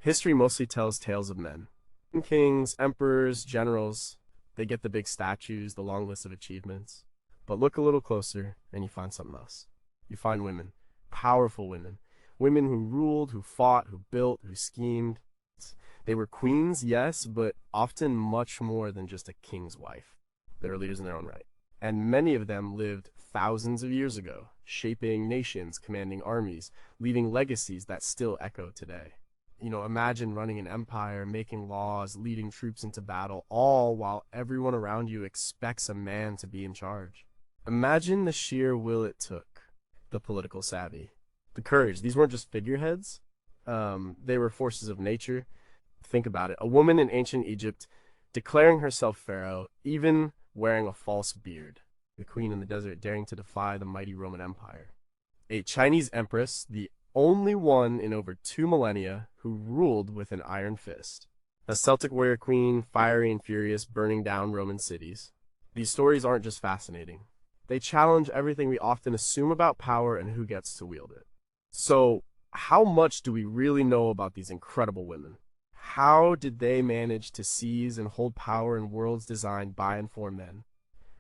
History mostly tells tales of men. Kings, emperors, generals, they get the big statues, the long list of achievements. But look a little closer and you find something else. You find women, powerful women, women who ruled, who fought, who built, who schemed. They were queens, yes, but often much more than just a king's wife. They were leaders in their own right. And many of them lived thousands of years ago, shaping nations, commanding armies, leaving legacies that still echo today. Imagine running an empire, making laws, leading troops into battle, all while everyone around you expects a man to be in charge. Imagine the sheer will it took, the political savvy, the courage. These weren't just figureheads. They were forces of nature. Think about it. A woman in ancient Egypt declaring herself pharaoh, even wearing a false beard. The queen in the desert daring to defy the mighty Roman Empire. A Chinese empress, the only one in over 2 millennia who ruled with an iron fist. A Celtic warrior queen, fiery and furious, burning down Roman cities. These stories aren't just fascinating. They challenge everything we often assume about power and who gets to wield it. So, how much do we really know about these incredible women? How did they manage to seize and hold power in worlds designed by and for men?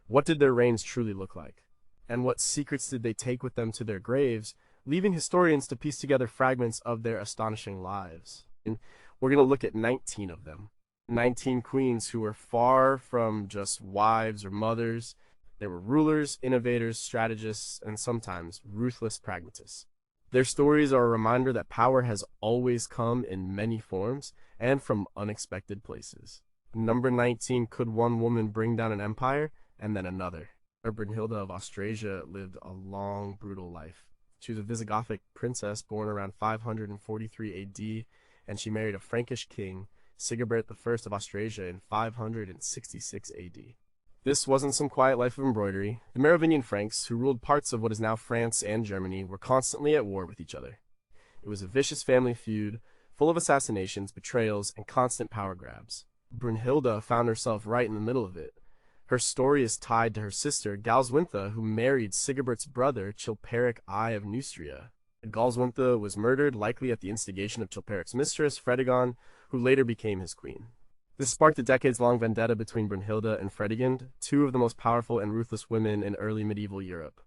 What did their reigns truly look like? And what secrets did they take with them to their graves, leaving historians to piece together fragments of their astonishing lives? And we're going to look at 19 of them. 19 queens who were far from just wives or mothers. They were rulers, innovators, strategists, and sometimes ruthless pragmatists. Their stories are a reminder that power has always come in many forms and from unexpected places. Number 19, could one woman bring down an empire and then another? Brunhilde of Austrasia lived a long, brutal life. She was a Visigothic princess born around 543 AD, and she married a Frankish king, Sigebert I of Austrasia, in 566 AD. This wasn't some quiet life of embroidery. The Merovingian Franks, who ruled parts of what is now France and Germany, were constantly at war with each other. It was a vicious family feud, full of assassinations, betrayals, and constant power grabs. Brunhilde found herself right in the middle of it. Her story is tied to her sister, Galswintha, who married Sigebert's brother, Chilperic I of Neustria. Galswintha was murdered, likely at the instigation of Chilperic's mistress, Fredegonde, who later became his queen. This sparked a decades-long vendetta between Brunhilde and Fredegonde, two of the most powerful and ruthless women in early medieval Europe.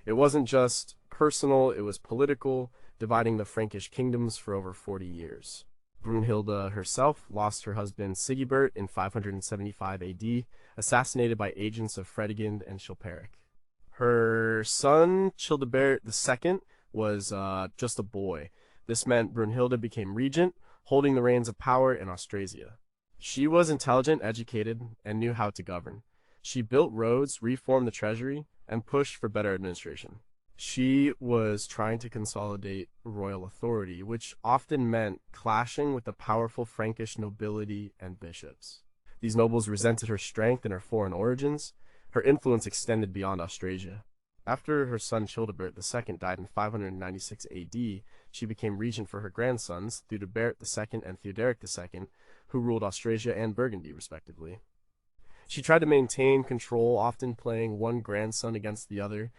It wasn't just personal, it was political, dividing the Frankish kingdoms for over 40 years. Brunhilde herself lost her husband Sigebert in 575 AD, assassinated by agents of Fredegonde and Chilperic. Her son, Childebert II, was just a boy. This meant Brunhilde became regent, holding the reins of power in Austrasia. She was intelligent, educated, and knew how to govern. She built roads, reformed the treasury, and pushed for better administration. She was trying to consolidate royal authority, which often meant clashing with the powerful Frankish nobility and bishops. These nobles resented her strength and her foreign origins. Her influence extended beyond Austrasia. After her son Childebert II died in 596 AD, she became regent for her grandsons, Theudebert II and Theoderic II, who ruled Austrasia and Burgundy, respectively. She tried to maintain control, often playing one grandson against the other,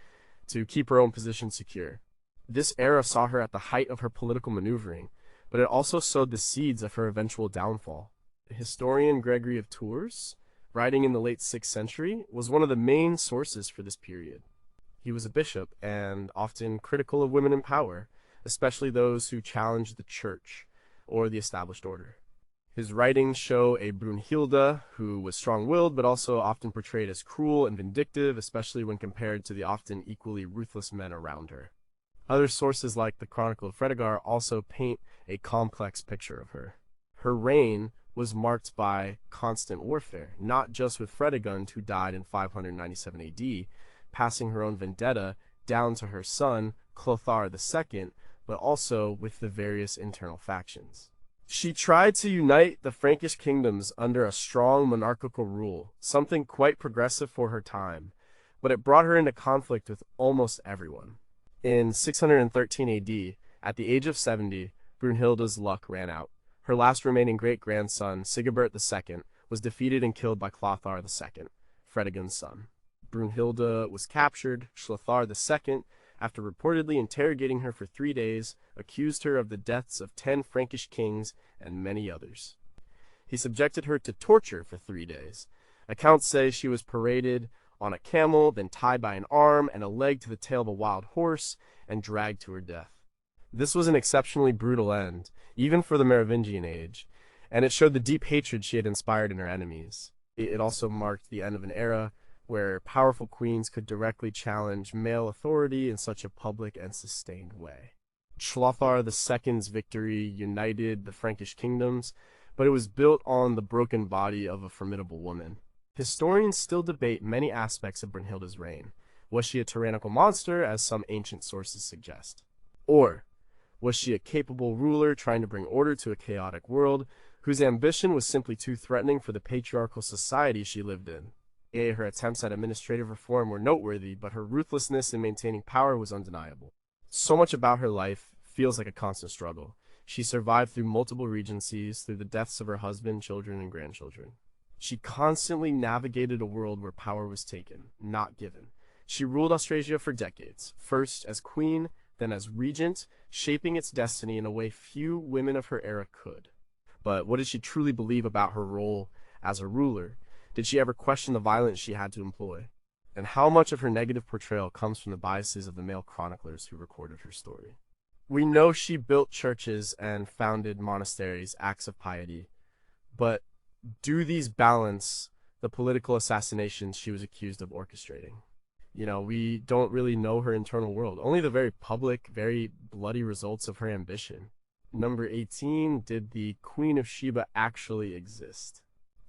to keep her own position secure. This era saw her at the height of her political maneuvering, but it also sowed the seeds of her eventual downfall. The historian Gregory of Tours, writing in the late 6th century, was one of the main sources for this period. He was a bishop and often critical of women in power, especially those who challenged the church or the established order. His writings show a Brunhilde who was strong-willed but also often portrayed as cruel and vindictive, especially when compared to the often equally ruthless men around her. Other sources like the Chronicle of Fredegar also paint a complex picture of her. Her reign was marked by constant warfare, not just with Fredegonde, who died in 597 AD, passing her own vendetta down to her son, Clothar II, but also with the various internal factions. She tried to unite the Frankish kingdoms under a strong monarchical rule, something quite progressive for her time, but it brought her into conflict with almost everyone. In 613 AD, at the age of 70, Brunhilde's luck ran out. Her last remaining great-grandson, Sigebert II, was defeated and killed by Clothar II, Fredegonde's son. Brunhilde was captured, Chlothar II after reportedly interrogating her for 3 days, accused her of the deaths of 10 Frankish kings and many others. He subjected her to torture for 3 days. Accounts say she was paraded on a camel, then tied by an arm and a leg to the tail of a wild horse, and dragged to her death. This was an exceptionally brutal end, even for the Merovingian age, and it showed the deep hatred she had inspired in her enemies. It also marked the end of an era where powerful queens could directly challenge male authority in such a public and sustained way. Chlothar II's victory united the Frankish kingdoms, but it was built on the broken body of a formidable woman. Historians still debate many aspects of Brunhilde's reign. Was she a tyrannical monster, as some ancient sources suggest? Or was she a capable ruler trying to bring order to a chaotic world, whose ambition was simply too threatening for the patriarchal society she lived in? Her attempts at administrative reform were noteworthy, but her ruthlessness in maintaining power was undeniable. So much about her life feels like a constant struggle. She survived through multiple regencies, through the deaths of her husband, children, and grandchildren. She constantly navigated a world where power was taken, not given. She ruled Austrasia for decades, first as queen, then as regent, shaping its destiny in a way few women of her era could. But what did she truly believe about her role as a ruler? Did she ever question the violence she had to employ? And how much of her negative portrayal comes from the biases of the male chroniclers who recorded her story? We know she built churches and founded monasteries, acts of piety, but do these balance the political assassinations she was accused of orchestrating? We don't really know her internal world, only the very public, very bloody results of her ambition. Number 18, did the Queen of Sheba actually exist?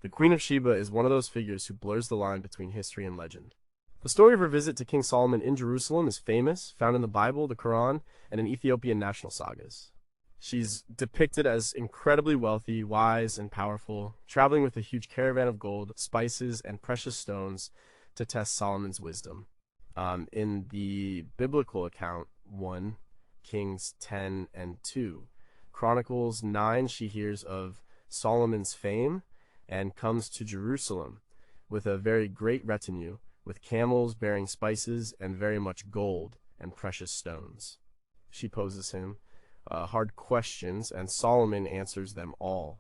The Queen of Sheba is one of those figures who blurs the line between history and legend. The story of her visit to King Solomon in Jerusalem is famous, found in the Bible, the Quran, and in Ethiopian national sagas. She's depicted as incredibly wealthy, wise, and powerful, traveling with a huge caravan of gold, spices, and precious stones to test Solomon's wisdom. In the biblical account, 1 Kings 10 and 2, Chronicles 9, she hears of Solomon's fame and comes to Jerusalem with a very great retinue, with camels bearing spices and very much gold and precious stones. She poses him hard questions, and Solomon answers them all.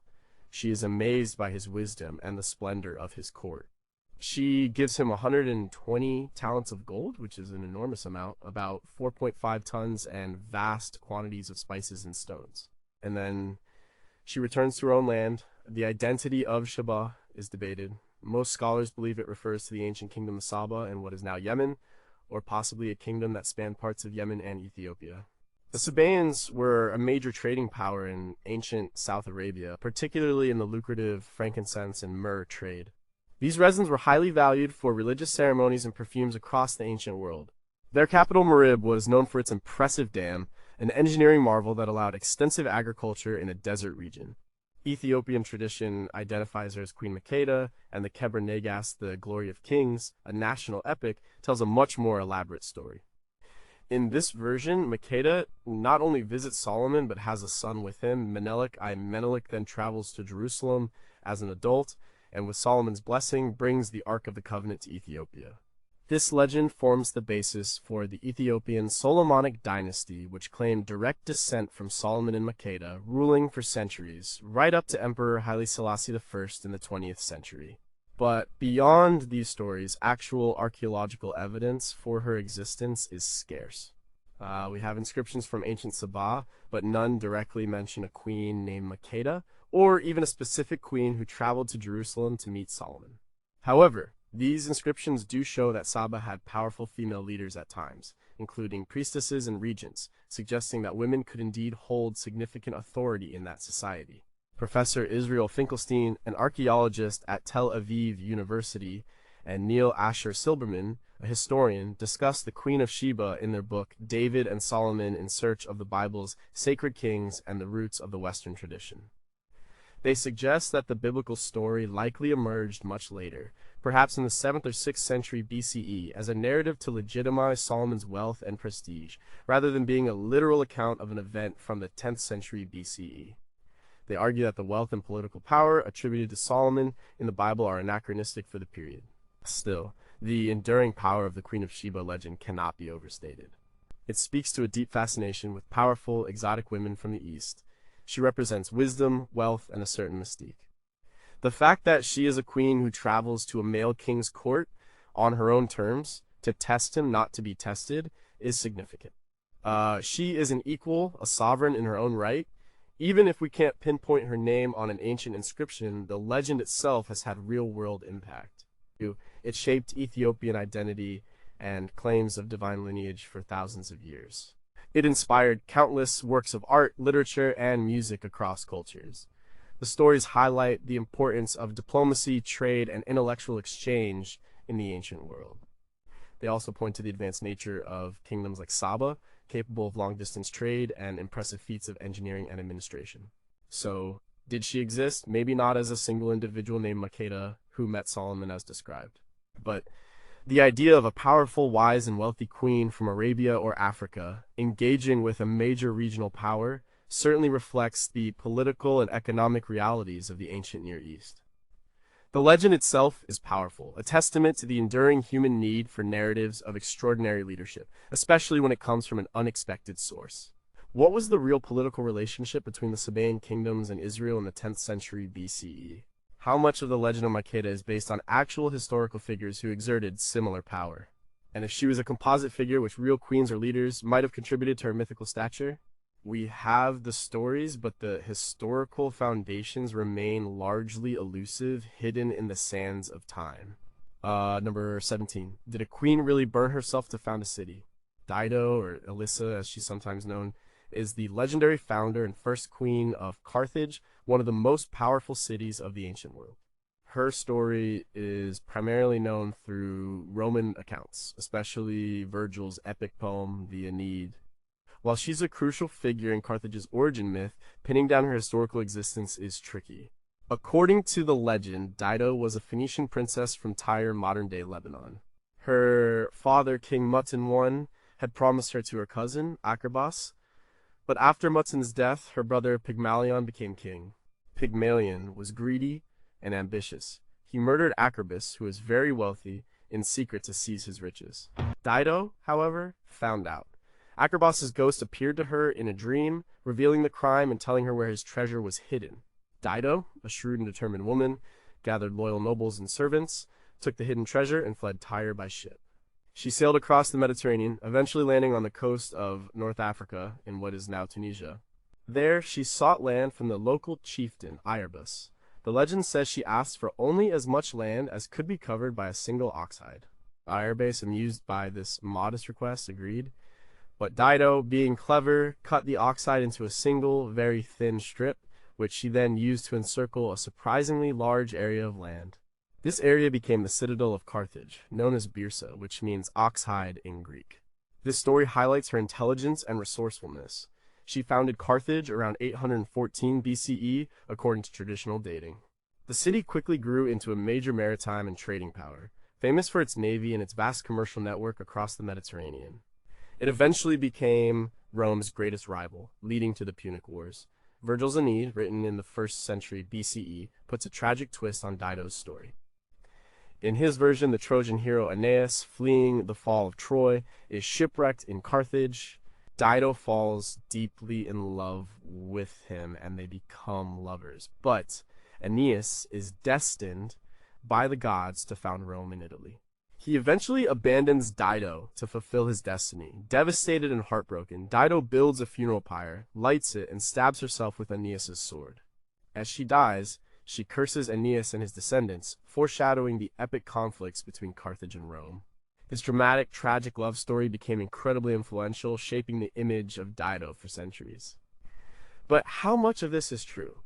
She is amazed by his wisdom and the splendor of his court. She gives him 120 talents of gold, which is an enormous amount, about 4.5 tons, and vast quantities of spices and stones. And then she returns to her own land. The identity of Sheba is debated. Most scholars believe it refers to the ancient kingdom of Saba and what is now Yemen, or possibly a kingdom that spanned parts of Yemen and Ethiopia. The Sabaeans were a major trading power in ancient South Arabia, particularly in the lucrative frankincense and myrrh trade. These resins were highly valued for religious ceremonies and perfumes across the ancient world. Their capital, Marib, was known for its impressive dam, an engineering marvel that allowed extensive agriculture in a desert region. Ethiopian tradition identifies her as Queen Makeda, and the Kebra Nagast, the Glory of Kings, a national epic, tells a much more elaborate story. In this version, Makeda not only visits Solomon, but has a son with him. Menelik then travels to Jerusalem as an adult, and with Solomon's blessing, brings the Ark of the Covenant to Ethiopia. This legend forms the basis for the Ethiopian Solomonic dynasty, which claimed direct descent from Solomon and Makeda, ruling for centuries, right up to Emperor Haile Selassie I in the 20th century. But beyond these stories, actual archaeological evidence for her existence is scarce. We have inscriptions from ancient Saba, but none directly mention a queen named Makeda, or even a specific queen who traveled to Jerusalem to meet Solomon. However, these inscriptions do show that Saba had powerful female leaders at times, including priestesses and regents, suggesting that women could indeed hold significant authority in that society. Professor Israel Finkelstein, an archaeologist at Tel Aviv University, and Neil Asher Silberman, a historian, discuss the Queen of Sheba in their book David and Solomon in Search of the Bible's Sacred Kings and the Roots of the Western Tradition. They suggest that the biblical story likely emerged much later, perhaps in the 7th or 6th century BCE, as a narrative to legitimize Solomon's wealth and prestige, rather than being a literal account of an event from the 10th century BCE. They argue that the wealth and political power attributed to Solomon in the Bible are anachronistic for the period. Still, the enduring power of the Queen of Sheba legend cannot be overstated. It speaks to a deep fascination with powerful, exotic women from the East. She represents wisdom, wealth, and a certain mystique. The fact that she is a queen who travels to a male king's court on her own terms to test him not to be tested is significant. She is an equal, a sovereign in her own right. Even if we can't pinpoint her name on an ancient inscription, the legend itself has had real-world impact. It shaped Ethiopian identity and claims of divine lineage for thousands of years. It inspired countless works of art, literature, and music across cultures. The stories highlight the importance of diplomacy, trade, and intellectual exchange in the ancient world. They also point to the advanced nature of kingdoms like Saba, capable of long-distance trade and impressive feats of engineering and administration. So, did she exist? Maybe not as a single individual named Makeda who met Solomon as described. But the idea of a powerful, wise, and wealthy queen from Arabia or Africa engaging with a major regional power certainly reflects the political and economic realities of the ancient Near East. The legend itself is powerful, a testament to the enduring human need for narratives of extraordinary leadership, especially when it comes from an unexpected source. What was the real political relationship between the Sabaean kingdoms and Israel in the 10th century BCE? How much of the legend of Makeda is based on actual historical figures who exerted similar power? And if she was a composite figure which real queens or leaders might have contributed to her mythical stature? We have the stories, but the historical foundations remain largely elusive, hidden in the sands of time. Number 17. Did a queen really burn herself to found a city? Dido, or Elissa as she's sometimes known, is the legendary founder and first queen of Carthage, one of the most powerful cities of the ancient world. Her story is primarily known through Roman accounts, especially Virgil's epic poem, the Aeneid. While she's a crucial figure in Carthage's origin myth, pinning down her historical existence is tricky. According to the legend, Dido was a Phoenician princess from Tyre, modern-day Lebanon. Her father, King Mutin I, had promised her to her cousin, Akrabas, but after Mutin's death, her brother Pygmalion became king. Pygmalion was greedy and ambitious. He murdered Akrabas, who was very wealthy, in secret to seize his riches. Dido, however, found out. Akrabas's ghost appeared to her in a dream, revealing the crime and telling her where his treasure was hidden. Dido, a shrewd and determined woman, gathered loyal nobles and servants, took the hidden treasure, and fled Tyre by ship. She sailed across the Mediterranean, eventually landing on the coast of North Africa in what is now Tunisia. There, she sought land from the local chieftain, Iarbas. The legend says she asked for only as much land as could be covered by a single ox hide. Iarbas, amused by this modest request, agreed. But Dido, being clever, cut the ox hide into a single, very thin strip, which she then used to encircle a surprisingly large area of land. This area became the citadel of Carthage, known as Byrsa, which means ox hide in Greek. This story highlights her intelligence and resourcefulness. She founded Carthage around 814 BCE, according to traditional dating. The city quickly grew into a major maritime and trading power, famous for its navy and its vast commercial network across the Mediterranean. It eventually became Rome's greatest rival, leading to the Punic Wars. Virgil's Aeneid, written in the 1st century BCE, puts a tragic twist on Dido's story. In his version, the Trojan hero Aeneas, fleeing the fall of Troy, is shipwrecked in Carthage. Dido falls deeply in love with him, and they become lovers. But Aeneas is destined by the gods to found Rome in Italy. He eventually abandons Dido to fulfill his destiny. Devastated and heartbroken, Dido builds a funeral pyre, lights it, and stabs herself with Aeneas' sword. As she dies, she curses Aeneas and his descendants, foreshadowing the epic conflicts between Carthage and Rome. This dramatic, tragic love story became incredibly influential, shaping the image of Dido for centuries. But how much of this is true?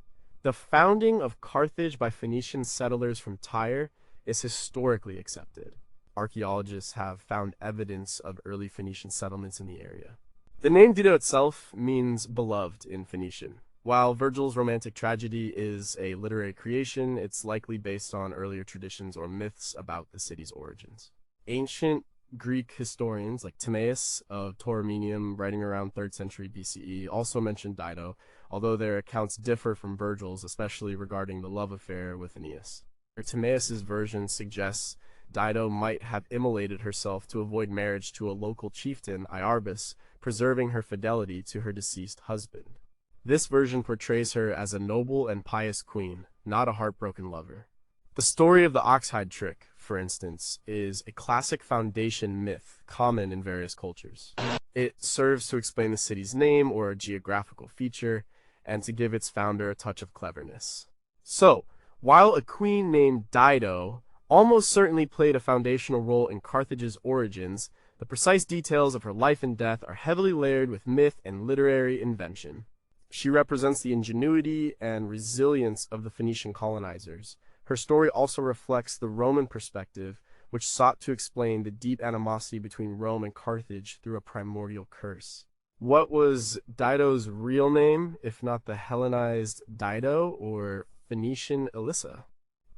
The founding of Carthage by Phoenician settlers from Tyre is historically accepted. Archaeologists have found evidence of early Phoenician settlements in the area. The name Dido itself means beloved in Phoenician. While Virgil's romantic tragedy is a literary creation, it's likely based on earlier traditions or myths about the city's origins. Ancient Greek historians like Timaeus of Tauromenium, writing around 3rd century BCE, also mentioned Dido, although their accounts differ from Virgil's, especially regarding the love affair with Aeneas. Timaeus' version suggests Dido might have immolated herself to avoid marriage to a local chieftain, Iarbas, preserving her fidelity to her deceased husband. This version portrays her as a noble and pious queen, not a heartbroken lover. The story of the oxhide trick, for instance, is a classic foundation myth common in various cultures. It serves to explain the city's name or a geographical feature, and to give its founder a touch of cleverness. So, while a queen named Dido almost certainly played a foundational role in Carthage's origins, the precise details of her life and death are heavily layered with myth and literary invention. She represents the ingenuity and resilience of the Phoenician colonizers. Her story also reflects the Roman perspective, which sought to explain the deep animosity between Rome and Carthage through a primordial curse. What was Dido's real name, if not the Hellenized Dido or Phoenician Elissa?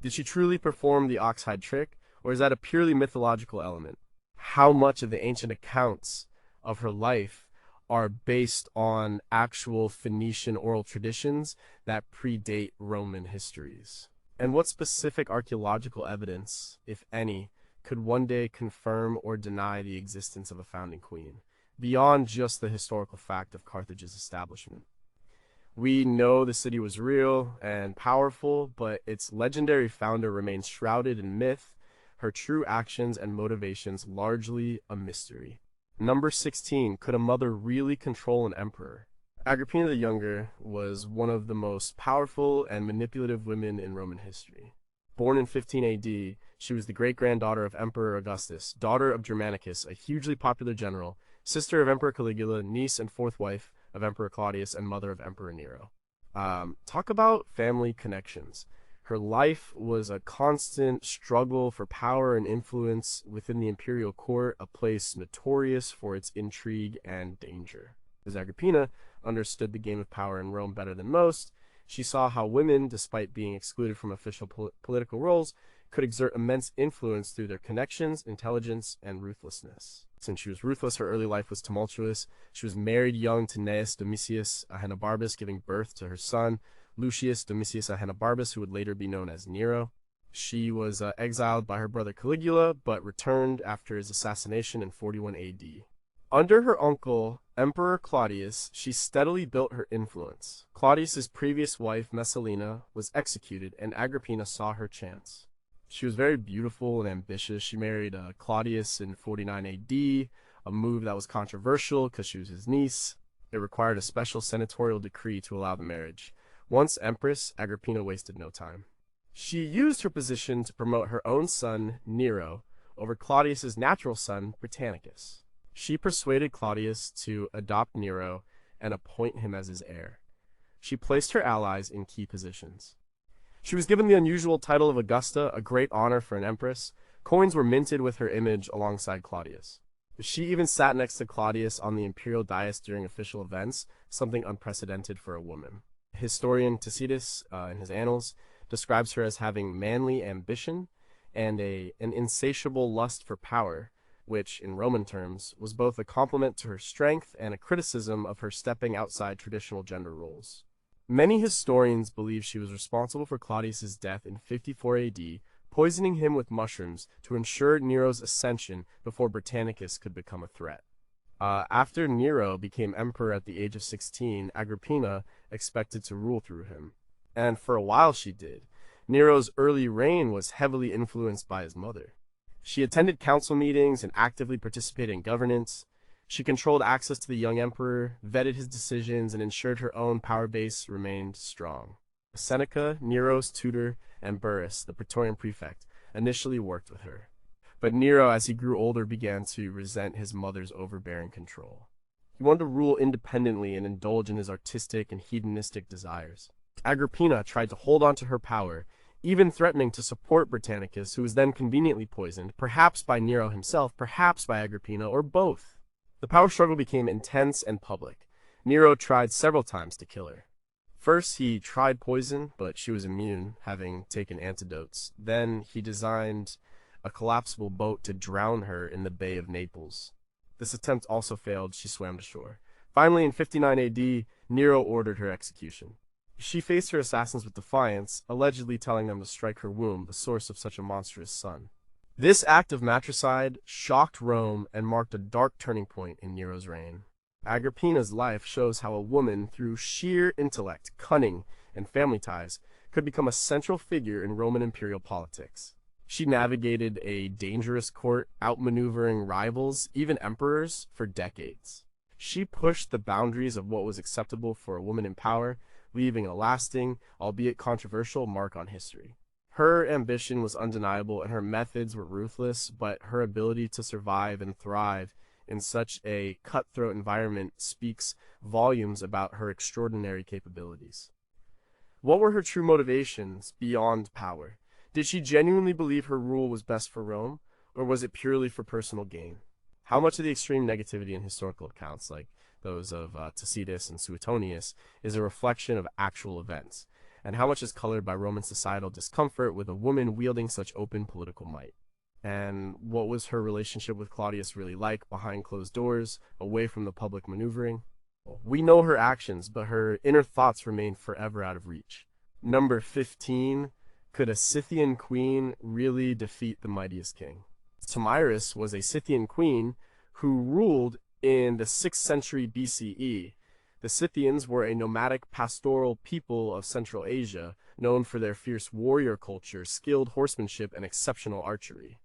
Did she truly perform the oxhide trick, or is that a purely mythological element? How much of the ancient accounts of her life are based on actual Phoenician oral traditions that predate Roman histories? And what specific archaeological evidence, if any, could one day confirm or deny the existence of a founding queen, beyond just the historical fact of Carthage's establishment? We know the city was real and powerful, but its legendary founder remains shrouded in myth, her true actions and motivations largely a mystery. Number 16, could a mother really control an emperor? Agrippina the Younger was one of the most powerful and manipulative women in Roman history. Born in 15 AD, she was the great-granddaughter of Emperor Augustus, daughter of Germanicus, a hugely popular general, sister of Emperor Caligula, niece and fourth wife of Emperor Claudius, and mother of Emperor Nero. Talk about family connections. Her life was a constant struggle for power and influence within the imperial court, a place notorious for its intrigue and danger. As Agrippina understood the game of power in Rome better than most, she saw how women, despite being excluded from official political roles, could exert immense influence through their connections, intelligence, and ruthlessness. Since she was ruthless, her early life was tumultuous. She was married young to Gnaeus Domitius Ahenobarbus, giving birth to her son, Lucius Domitius Ahenobarbus, who would later be known as Nero. She was exiled by her brother Caligula, but returned after his assassination in 41 AD. Under her uncle, Emperor Claudius, she steadily built her influence. Claudius's previous wife, Messalina, was executed, and Agrippina saw her chance. She was very beautiful and ambitious. She married Claudius in 49 AD, a move that was controversial because she was his niece. It required a special senatorial decree to allow the marriage. Once empress, Agrippina wasted no time. She used her position to promote her own son, Nero, over Claudius's natural son, Britannicus. She persuaded Claudius to adopt Nero and appoint him as his heir. She placed her allies in key positions. She was given the unusual title of Augusta, a great honor for an empress. Coins were minted with her image alongside Claudius. She even sat next to Claudius on the imperial dais during official events, something unprecedented for a woman. Historian Tacitus, in his Annals, describes her as having manly ambition and an insatiable lust for power, which, in Roman terms, was both a compliment to her strength and a criticism of her stepping outside traditional gender roles. Many historians believe she was responsible for Claudius's death in 54 AD, poisoning him with mushrooms to ensure Nero's ascension before Britannicus could become a threat. After Nero became emperor at the age of 16, Agrippina expected to rule through him. And for a while she did. Nero's early reign was heavily influenced by his mother. She attended council meetings and actively participated in governance. She controlled access to the young emperor, vetted his decisions, and ensured her own power base remained strong. Seneca, Nero's tutor, and Burrus, the Praetorian prefect, initially worked with her. But Nero, as he grew older, began to resent his mother's overbearing control. He wanted to rule independently and indulge in his artistic and hedonistic desires. Agrippina tried to hold on to her power, even threatening to support Britannicus, who was then conveniently poisoned, perhaps by Nero himself, perhaps by Agrippina, or both. The power struggle became intense and public. Nero tried several times to kill her. First, he tried poison, but she was immune, having taken antidotes. Then, he designed a collapsible boat to drown her in the Bay of Naples. This attempt also failed. She swam to shore. Finally, in 59 AD, Nero ordered her execution. She faced her assassins with defiance, allegedly telling them to strike her womb, the source of such a monstrous son. This act of matricide shocked Rome and marked a dark turning point in Nero's reign. Agrippina's life shows how a woman, through sheer intellect, cunning, and family ties, could become a central figure in Roman imperial politics. She navigated a dangerous court, outmaneuvering rivals, even emperors, for decades. She pushed the boundaries of what was acceptable for a woman in power, leaving a lasting, albeit controversial, mark on history. Her ambition was undeniable and her methods were ruthless, but her ability to survive and thrive in such a cutthroat environment speaks volumes about her extraordinary capabilities. What were her true motivations beyond power? Did she genuinely believe her rule was best for Rome, or was it purely for personal gain? How much of the extreme negativity in historical accounts, like those of Tacitus and Suetonius, is a reflection of actual events, and how much is colored by Roman societal discomfort with a woman wielding such open political might? And what was her relationship with Claudius really like behind closed doors, away from the public maneuvering? We know her actions, but her inner thoughts remain forever out of reach. Number 15. Could a Scythian queen really defeat the mightiest king? Tomyris was a Scythian queen who ruled in the 6th century BCE. The Scythians were a nomadic pastoral people of Central Asia, known for their fierce warrior culture, skilled horsemanship, and exceptional archery.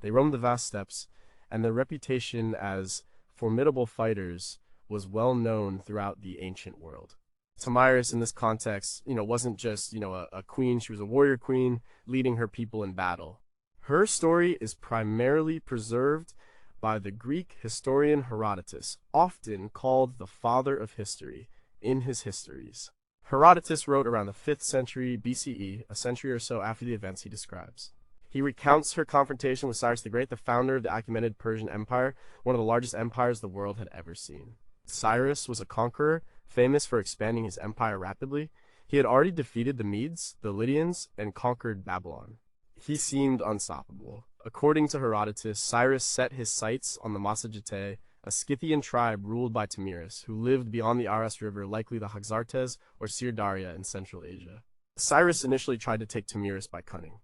They roamed the vast steppes, and their reputation as formidable fighters was well known throughout the ancient world. Tomyris, in this context, wasn't just, a queen. She was a warrior queen leading her people in battle. Her story is primarily preserved by the Greek historian Herodotus, often called the father of history, in his histories. Herodotus wrote around the 5th century BCE, a century or so after the events he describes. He recounts her confrontation with Cyrus the Great, the founder of the Achaemenid Persian Empire, one of the largest empires the world had ever seen. Cyrus was a conqueror, famous for expanding his empire rapidly. He had already defeated the Medes, the Lydians, and conquered Babylon. He seemed unstoppable. According to Herodotus, Cyrus set his sights on the Massagetae, a Scythian tribe ruled by Tomyris, who lived beyond the Aras River, likely the Haxartes or Sirdaria in Central Asia. Cyrus initially tried to take Tomyris by cunning.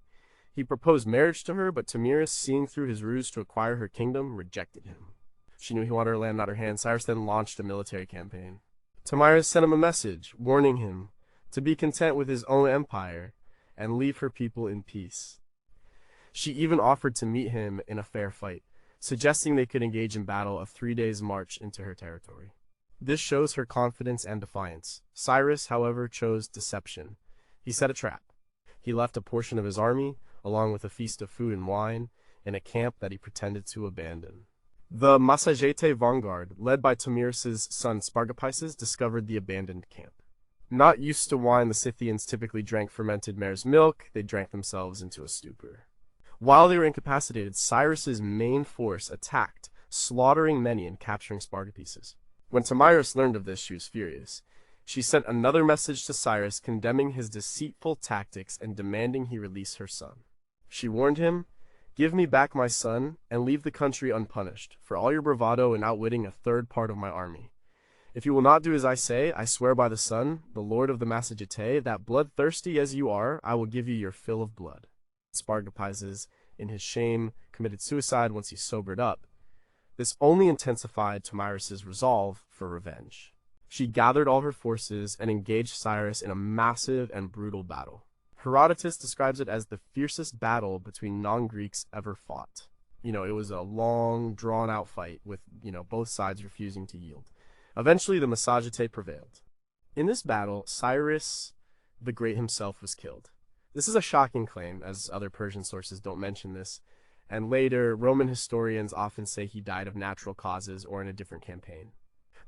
He proposed marriage to her, but Tomyris, seeing through his ruse to acquire her kingdom, rejected him. She knew he wanted her land, not her hand. Cyrus then launched a military campaign. Tomyris sent him a message, warning him to be content with his own empire and leave her people in peace. She even offered to meet him in a fair fight, suggesting they could engage in battle a 3 days' march into her territory. This shows her confidence and defiance. Cyrus, however, chose deception. He set a trap. He left a portion of his army, along with a feast of food and wine, in a camp that he pretended to abandon. The Massagetae vanguard, led by Tomyris' son Spargapises, discovered the abandoned camp. Not used to wine, the Scythians typically drank fermented mare's milk. They drank themselves into a stupor. While they were incapacitated, Cyrus's main force attacked, slaughtering many and capturing Spargapises. When Tomyris learned of this, she was furious. She sent another message to Cyrus condemning his deceitful tactics and demanding he release her son. She warned him, "Give me back my son, and leave the country unpunished, for all your bravado in outwitting a third part of my army. If you will not do as I say, I swear by the sun, the lord of the Massagetae, that bloodthirsty as you are, I will give you your fill of blood." Spargapises, in his shame, committed suicide once he sobered up. This only intensified Tomyris' resolve for revenge. She gathered all her forces and engaged Cyrus in a massive and brutal battle. Herodotus describes it as the fiercest battle between non-Greeks ever fought. It was a long, drawn-out fight with, both sides refusing to yield. Eventually, the Massagetae prevailed. In this battle, Cyrus the Great himself was killed. This is a shocking claim, as other Persian sources don't mention this, and later, Roman historians often say he died of natural causes or in a different campaign.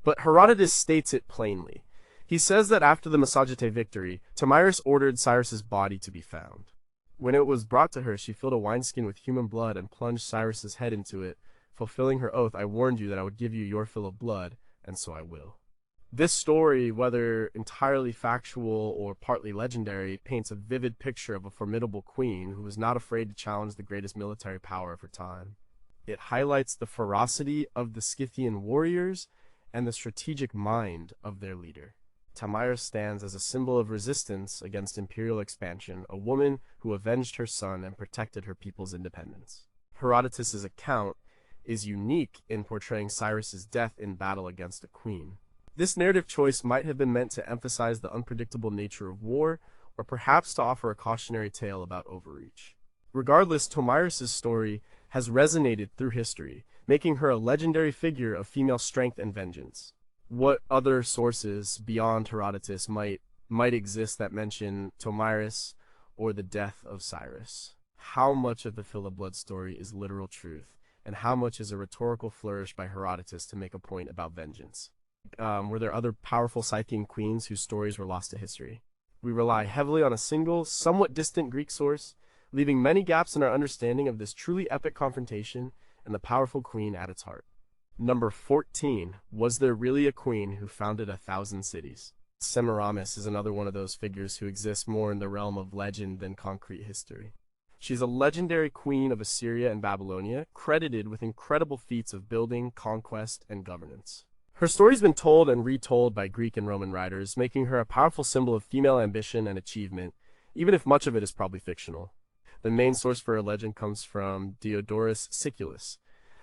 But Herodotus states it plainly. He says that after the Massagetae victory, Tomyris ordered Cyrus's body to be found. When it was brought to her, she filled a wineskin with human blood and plunged Cyrus's head into it, fulfilling her oath, "I warned you that I would give you your fill of blood, and so I will." This story, whether entirely factual or partly legendary, paints a vivid picture of a formidable queen who was not afraid to challenge the greatest military power of her time. It highlights the ferocity of the Scythian warriors and the strategic mind of their leader. Tomyris stands as a symbol of resistance against imperial expansion, a woman who avenged her son and protected her people's independence. Herodotus' account is unique in portraying Cyrus's death in battle against a queen. This narrative choice might have been meant to emphasize the unpredictable nature of war, or perhaps to offer a cautionary tale about overreach. Regardless, Tomyris' story has resonated through history, making her a legendary figure of female strength and vengeance. What other sources beyond Herodotus might exist that mention Tomyris or the death of Cyrus? How much of the Philiblood story is literal truth, and how much is a rhetorical flourish by Herodotus to make a point about vengeance? Were there other powerful Scythian queens whose stories were lost to history? We rely heavily on a single, somewhat distant Greek source, leaving many gaps in our understanding of this truly epic confrontation and the powerful queen at its heart. Number 14. Was there really a queen who founded 1,000 cities? Semiramis is another one of those figures who exists more in the realm of legend than concrete history. She's a legendary queen of Assyria and Babylonia, credited with incredible feats of building, conquest, and governance. Her story's been told and retold by Greek and Roman writers, making her a powerful symbol of female ambition and achievement, even if much of it is probably fictional. The main source for her legend comes from Diodorus Siculus,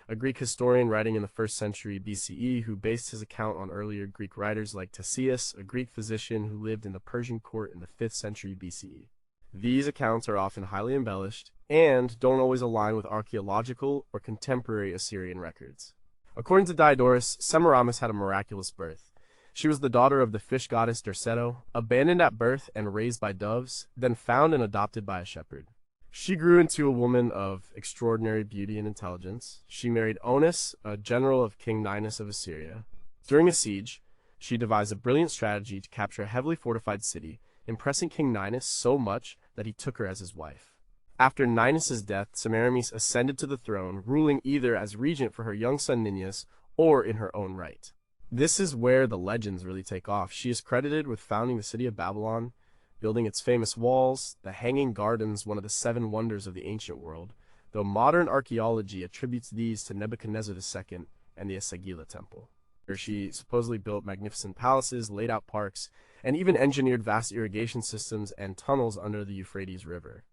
a Greek historian writing in the 1st century BCE who based his account on earlier Greek writers like Ctesias, a Greek physician who lived in the Persian court in the 5th century BCE. These accounts are often highly embellished and don't always align with archaeological or contemporary Assyrian records. According to Diodorus, Semiramis had a miraculous birth. She was the daughter of the fish goddess Derceto, abandoned at birth and raised by doves, then found and adopted by a shepherd. She grew into a woman of extraordinary beauty and intelligence. She married Onus, a general of King Ninus of Assyria. During a siege, she devised a brilliant strategy to capture a heavily fortified city, impressing King Ninus so much that he took her as his wife. After Ninus' death, Semiramis ascended to the throne, ruling either as regent for her young son Ninus or in her own right. This is where the legends really take off. She is credited with founding the city of Babylon, building its famous walls, the Hanging Gardens, one of the 7 wonders of the ancient world, though modern archaeology attributes these to Nebuchadnezzar II and the Esagila Temple, where she supposedly built magnificent palaces, laid out parks, and even engineered vast irrigation systems and tunnels under the Euphrates River.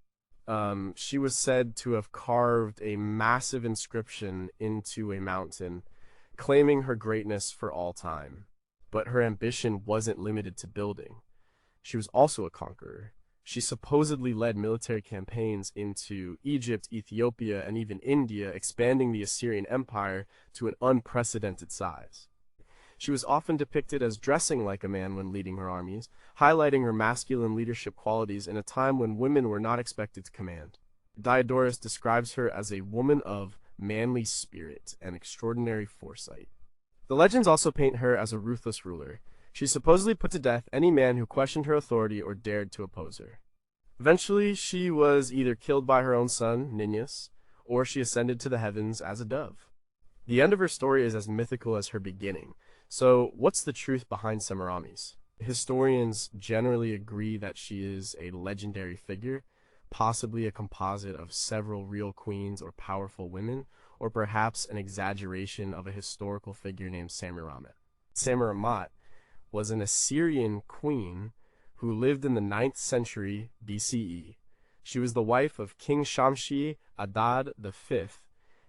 She was said to have carved a massive inscription into a mountain, claiming her greatness for all time. But her ambition wasn't limited to building. She was also a conqueror. She supposedly led military campaigns into Egypt, Ethiopia, and even India, expanding the Assyrian Empire to an unprecedented size. She was often depicted as dressing like a man when leading her armies, highlighting her masculine leadership qualities in a time when women were not expected to command. Diodorus describes her as a woman of manly spirit and extraordinary foresight. The legends also paint her as a ruthless ruler. She supposedly put to death any man who questioned her authority or dared to oppose her. Eventually, she was either killed by her own son, Ninus, or she ascended to the heavens as a dove. The end of her story is as mythical as her beginning. So, what's the truth behind Semiramis? Historians generally agree that she is a legendary figure, possibly a composite of several real queens or powerful women, or perhaps an exaggeration of a historical figure named Semiramis. Semiramis was an Assyrian queen who lived in the 9th century BCE. She was the wife of King Shamshi Adad V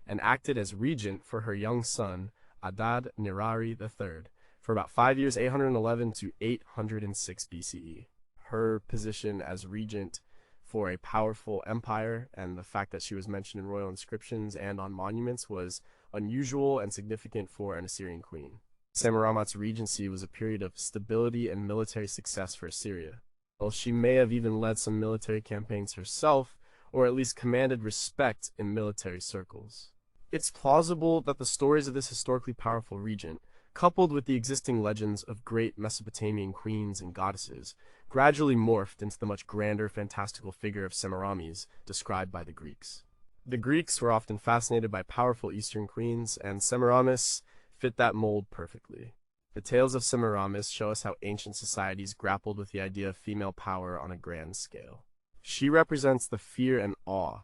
and acted as regent for her young son, Adad Nirari III, for about 5 years, 811 to 806 BCE. Her position as regent for a powerful empire and the fact that she was mentioned in royal inscriptions and on monuments was unusual and significant for an Assyrian queen. Semiramis' regency was a period of stability and military success for Assyria. While she may have even led some military campaigns herself, or at least commanded respect in military circles. It's plausible that the stories of this historically powerful regent, coupled with the existing legends of great Mesopotamian queens and goddesses, gradually morphed into the much grander fantastical figure of Semiramis described by the Greeks. The Greeks were often fascinated by powerful Eastern queens, and Semiramis fit that mold perfectly. The tales of Semiramis show us how ancient societies grappled with the idea of female power on a grand scale. She represents the fear and awe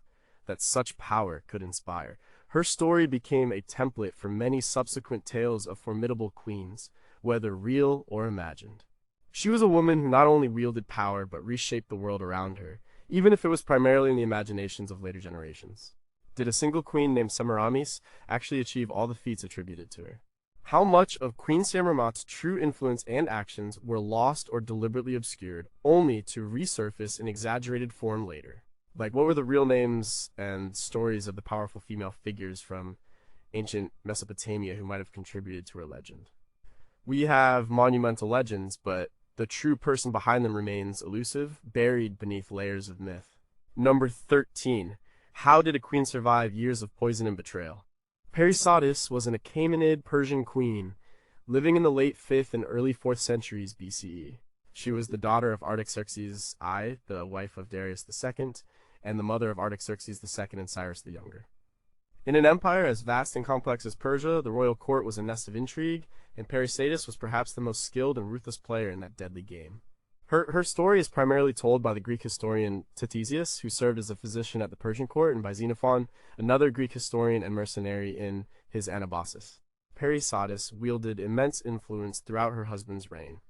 that such power could inspire. Her story became a template for many subsequent tales of formidable queens, whether real or imagined. She was a woman who not only wielded power but reshaped the world around her, even if it was primarily in the imaginations of later generations. Did a single queen named Semiramis actually achieve all the feats attributed to her? How much of Queen Samiramat's true influence and actions were lost or deliberately obscured, only to resurface in exaggerated form later? Like, what were the real names and stories of the powerful female figures from ancient Mesopotamia who might have contributed to her legend? We have monumental legends, but the true person behind them remains elusive, buried beneath layers of myth. Number 13. How did a queen survive years of poison and betrayal? Parysatis was an Achaemenid Persian queen, living in the late 5th and early 4th centuries BCE. She was the daughter of Artaxerxes I, the wife of Darius II, and the mother of Artaxerxes II and Cyrus the Younger. In an empire as vast and complex as Persia, the royal court was a nest of intrigue, and Parysatis was perhaps the most skilled and ruthless player in that deadly game. Her story is primarily told by the Greek historian Ctesias, who served as a physician at the Persian court, and by Xenophon, another Greek historian and mercenary, in his Anabasis. Parysatis wielded immense influence throughout her husband's reign.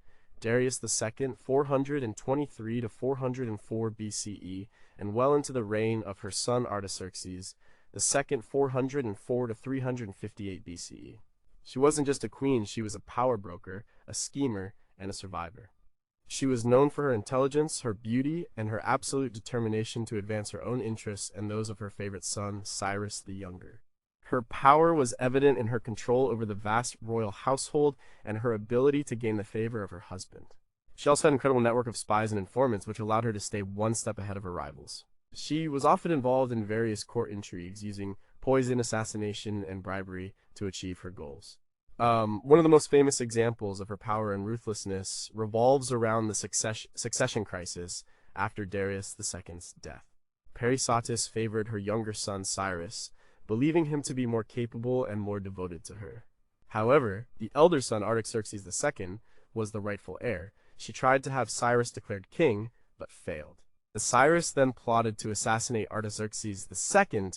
Darius II, 423 to 404 BCE, and well into the reign of her son Artaxerxes II, 404 to 358 BCE. She wasn't just a queen, she was a power broker, a schemer, and a survivor. She was known for her intelligence, her beauty, and her absolute determination to advance her own interests and those of her favorite son, Cyrus the Younger. Her power was evident in her control over the vast royal household and her ability to gain the favor of her husband. She also had an incredible network of spies and informants, which allowed her to stay one step ahead of her rivals. She was often involved in various court intrigues, using poison, assassination, and bribery to achieve her goals. One of the most famous examples of her power and ruthlessness revolves around the succession crisis after Darius II's death. Parysatis favored her younger son Cyrus, believing him to be more capable and more devoted to her. However, the elder son Artaxerxes II was the rightful heir. She tried to have Cyrus declared king, but failed. Cyrus then plotted to assassinate Artaxerxes II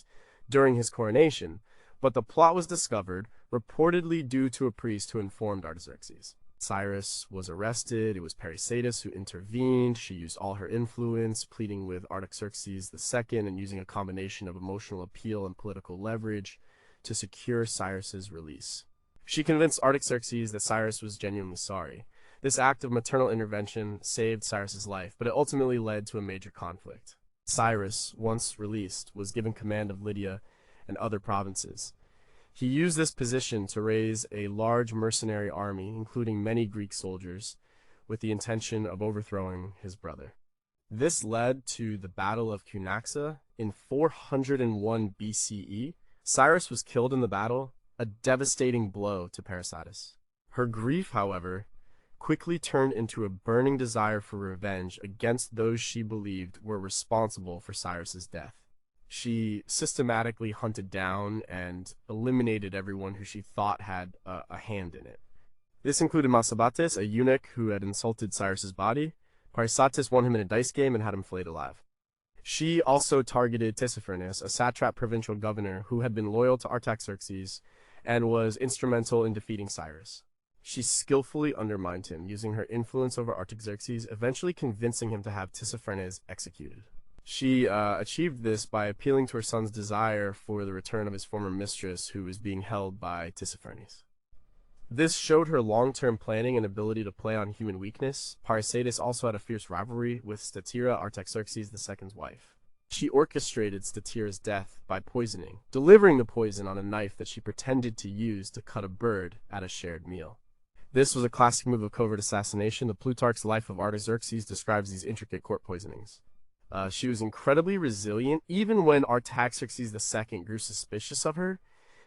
during his coronation, but the plot was discovered, reportedly due to a priest who informed Artaxerxes. Cyrus was arrested. It was Parysatis who intervened. She used all her influence, pleading with Artaxerxes II and using a combination of emotional appeal and political leverage to secure Cyrus's release. She convinced Artaxerxes that Cyrus was genuinely sorry. This act of maternal intervention saved Cyrus's life, but it ultimately led to a major conflict. Cyrus, once released, was given command of Lydia and other provinces. He used this position to raise a large mercenary army, including many Greek soldiers, with the intention of overthrowing his brother. This led to the Battle of Cunaxa in 401 BCE. Cyrus was killed in the battle, a devastating blow to Parysatis. Her grief, however, quickly turned into a burning desire for revenge against those she believed were responsible for Cyrus's death. She systematically hunted down and eliminated everyone who she thought had a hand in it. This included Mausabates, a eunuch who had insulted Cyrus's body. Parysatis won him in a dice game and had him flayed alive. She also targeted Tissaphernes, a satrap provincial governor who had been loyal to Artaxerxes and was instrumental in defeating Cyrus. She skillfully undermined him, using her influence over Artaxerxes, eventually convincing him to have Tissaphernes executed. She achieved this by appealing to her son's desire for the return of his former mistress, who was being held by Tissaphernes. This showed her long-term planning and ability to play on human weakness. Parysatis also had a fierce rivalry with Statira, Artaxerxes II's wife. She orchestrated Statira's death by poisoning, delivering the poison on a knife that she pretended to use to cut a bird at a shared meal. This was a classic move of covert assassination. The Plutarch's Life of Artaxerxes describes these intricate court poisonings. She was incredibly resilient. Even when Artaxerxes II grew suspicious of her,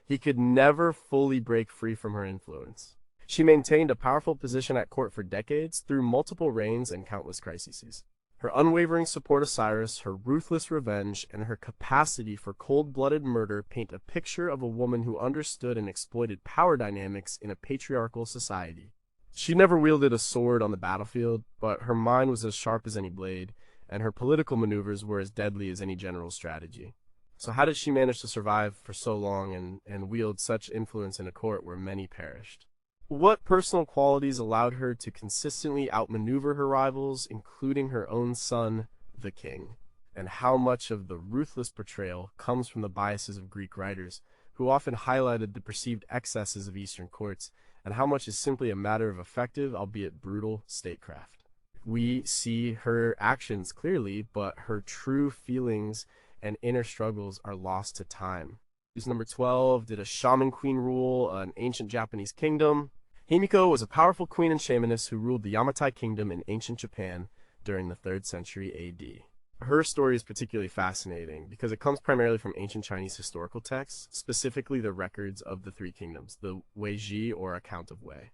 he could never fully break free from her influence. She maintained a powerful position at court for decades, through multiple reigns and countless crises. Her unwavering support of Cyrus, her ruthless revenge, and her capacity for cold-blooded murder paint a picture of a woman who understood and exploited power dynamics in a patriarchal society. She never wielded a sword on the battlefield, but her mind was as sharp as any blade, and her political maneuvers were as deadly as any general's strategy. So how did she manage to survive for so long and wield such influence in a court where many perished? What personal qualities allowed her to consistently outmaneuver her rivals, including her own son, the king? and how much of the ruthless portrayal comes from the biases of Greek writers, who often highlighted the perceived excesses of Eastern courts, and how much is simply a matter of effective, albeit brutal, statecraft. We see her actions clearly, but her true feelings and inner struggles are lost to time. Number 12, did a shaman queen rule an ancient Japanese kingdom? Himiko was a powerful queen and shamaness who ruled the Yamatai kingdom in ancient Japan during the 3rd century AD. Her story is particularly fascinating because it comes primarily from ancient Chinese historical texts, specifically the records of the three kingdoms, the Weiji or account of Wei.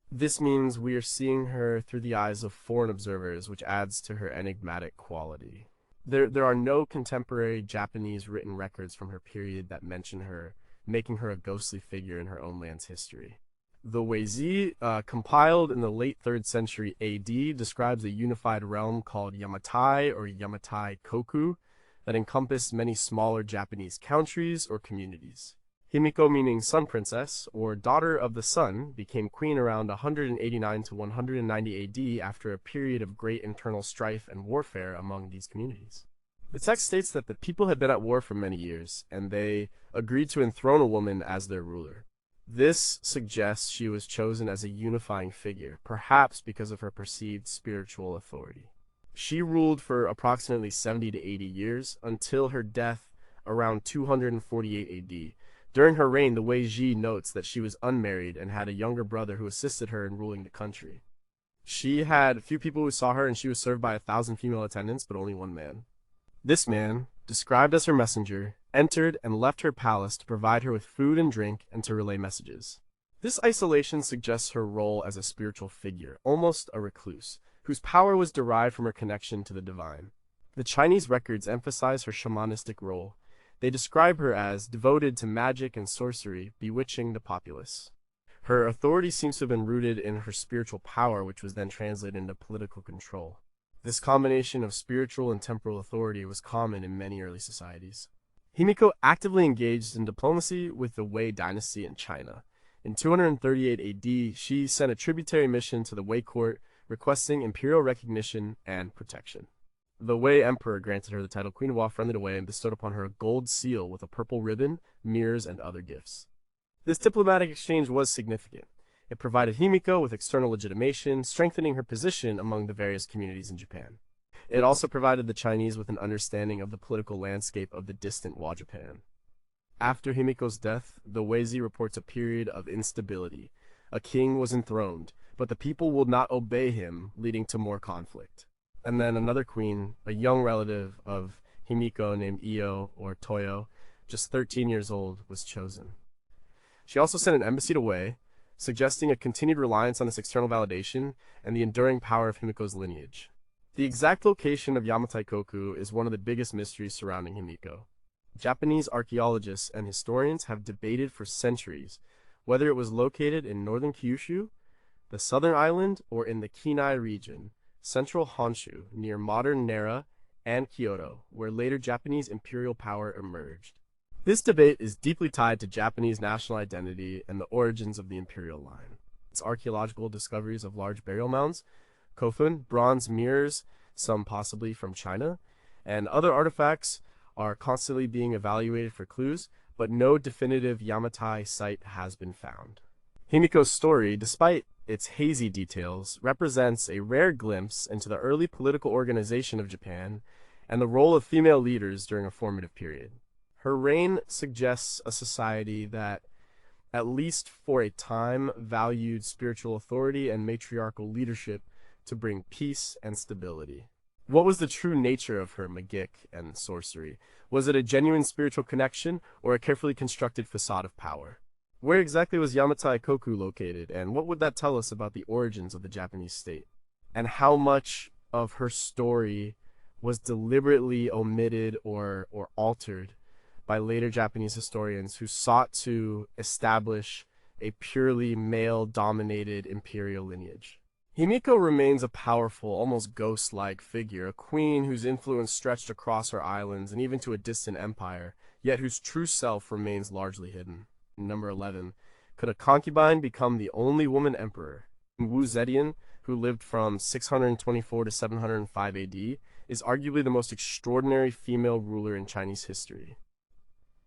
This means we are seeing her through the eyes of foreign observers, which adds to her enigmatic quality. There are no contemporary Japanese written records from her period that mention her, making her a ghostly figure in her own land's history. The Weiji, compiled in the late 3rd century AD, describes a unified realm called Yamatai or Yamatai Koku that encompassed many smaller Japanese countries or communities. Himiko, meaning Sun Princess, or Daughter of the Sun, became queen around 189 to 190 AD after a period of great internal strife and warfare among these communities. The text states that the people had been at war for many years, and they agreed to enthrone a woman as their ruler. This suggests she was chosen as a unifying figure, perhaps because of her perceived spiritual authority. She ruled for approximately 70 to 80 years, until her death around 248 AD. During her reign, the Weiji notes that she was unmarried and had a younger brother who assisted her in ruling the country. She had few people who saw her, and she was served by 1,000 female attendants, but only one man. This man, described as her messenger, entered and left her palace to provide her with food and drink and to relay messages. This isolation suggests her role as a spiritual figure, almost a recluse, whose power was derived from her connection to the divine. The Chinese records emphasize her shamanistic role. They describe her as devoted to magic and sorcery, bewitching the populace. Her authority seems to have been rooted in her spiritual power, which was then translated into political control. This combination of spiritual and temporal authority was common in many early societies. Himiko actively engaged in diplomacy with the Wei dynasty in China. In 238 AD, she sent a tributary mission to the Wei court requesting imperial recognition and protection. The Wei emperor granted her the title Queen of all friendly to Wei and bestowed upon her a gold seal with a purple ribbon, mirrors, and other gifts. This diplomatic exchange was significant. It provided Himiko with external legitimation, strengthening her position among the various communities in Japan. It also provided the Chinese with an understanding of the political landscape of the distant Wa Japan. After Himiko's death, the Weiji reports a period of instability. A king was enthroned, but the people would not obey him, leading to more conflict. And then another queen, a young relative of Himiko named Io or Toyo, just 13 years old, was chosen. She also sent an embassy to Wei, suggesting a continued reliance on this external validation and the enduring power of Himiko's lineage. The exact location of Yamatai Koku is one of the biggest mysteries surrounding Himiko. Japanese archaeologists and historians have debated for centuries whether it was located in northern Kyushu, the southern island, or in the Kinai region, central Honshu, near modern Nara and Kyoto, where later Japanese imperial power emerged. This debate is deeply tied to Japanese national identity and the origins of the imperial line. Its archaeological discoveries of large burial mounds, kofun, bronze mirrors, some possibly from China, and other artifacts are constantly being evaluated for clues, but no definitive Yamatai site has been found. Himiko's story, despite its hazy details, represents a rare glimpse into the early political organization of Japan and the role of female leaders during a formative period. Her reign suggests a society that, at least for a time, valued spiritual authority and matriarchal leadership to bring peace and stability. What was the true nature of her magic and sorcery? Was it a genuine spiritual connection or a carefully constructed facade of power? Where exactly was Yamatai Koku located, and what would that tell us about the origins of the Japanese state? And how much of her story was deliberately omitted or altered by later Japanese historians who sought to establish a purely male-dominated imperial lineage? Himiko remains a powerful, almost ghost-like figure, a queen whose influence stretched across her islands and even to a distant empire, yet whose true self remains largely hidden. Number 11. Could a concubine become the only woman emperor? Wu Zetian, who lived from 624 to 705 AD, is arguably the most extraordinary female ruler in Chinese history.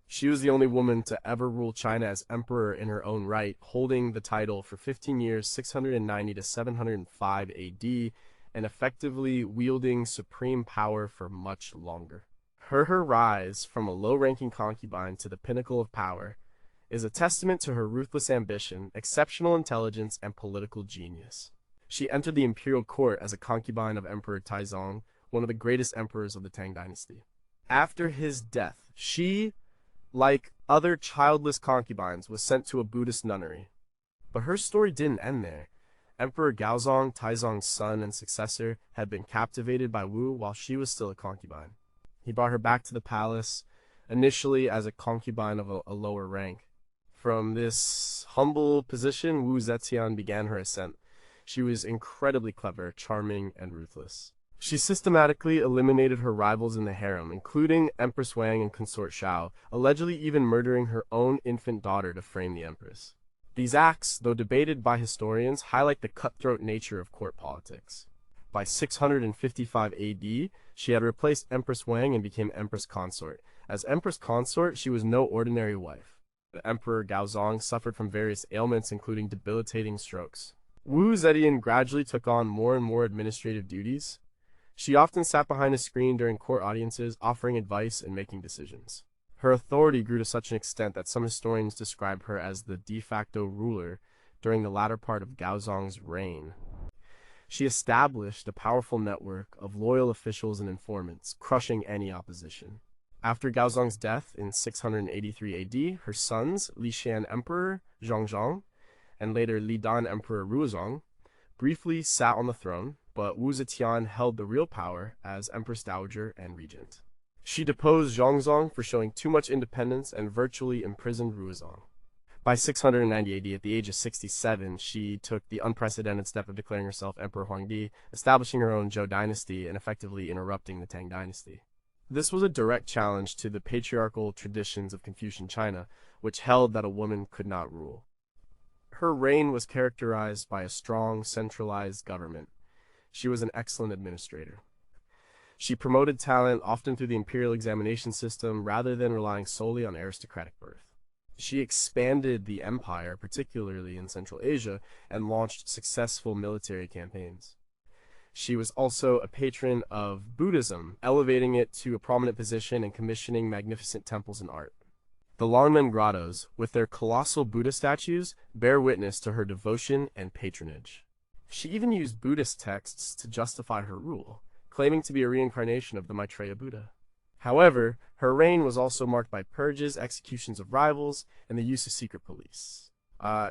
She was the only woman to ever rule China as emperor in her own right, holding the title for 15 years, 690 to 705 AD, and effectively wielding supreme power for much longer. Her rise from a low-ranking concubine to the pinnacle of power is a testament to her ruthless ambition, exceptional intelligence, and political genius. She entered the imperial court as a concubine of Emperor Taizong, one of the greatest emperors of the Tang dynasty. After his death, she, like other childless concubines, was sent to a Buddhist nunnery. But her story didn't end there. Emperor Gaozong, Taizong's son and successor, had been captivated by Wu while she was still a concubine. He brought her back to the palace, initially as a concubine of a lower rank. From this humble position, Wu Zetian began her ascent. She was incredibly clever, charming, and ruthless. She systematically eliminated her rivals in the harem, including Empress Wang and consort Shao, allegedly even murdering her own infant daughter to frame the empress. These acts, though debated by historians, highlight the cutthroat nature of court politics. By 655 AD, she had replaced Empress Wang and became Empress Consort. As Empress Consort, she was no ordinary wife. The Emperor Gaozong suffered from various ailments, including debilitating strokes. Wu Zetian gradually took on more and more administrative duties. She often sat behind a screen during court audiences, offering advice and making decisions. Her authority grew to such an extent that some historians describe her as the de facto ruler during the latter part of Gaozong's reign. She established a powerful network of loyal officials and informants, crushing any opposition. After Gaozong's death in 683 AD, her sons, Lishan Emperor Zhongzhong and later Lidan Emperor Ruozong, briefly sat on the throne, but Wu Zetian held the real power as Empress Dowager and Regent. She deposed Zhongzong for showing too much independence and virtually imprisoned Ruozong. By 690 AD, at the age of 67, she took the unprecedented step of declaring herself Emperor Huangdi, establishing her own Zhou dynasty and effectively interrupting the Tang dynasty. This was a direct challenge to the patriarchal traditions of Confucian China, which held that a woman could not rule. Her reign was characterized by a strong, centralized government. She was an excellent administrator. She promoted talent often through the imperial examination system rather than relying solely on aristocratic birth. She expanded the empire, particularly in Central Asia, and launched successful military campaigns. She was also a patron of Buddhism, elevating it to a prominent position and commissioning magnificent temples and art. The Longmen Grottos, with their colossal Buddha statues, bear witness to her devotion and patronage. She even used Buddhist texts to justify her rule, claiming to be a reincarnation of the Maitreya Buddha. However, her reign was also marked by purges, executions of rivals, and the use of secret police.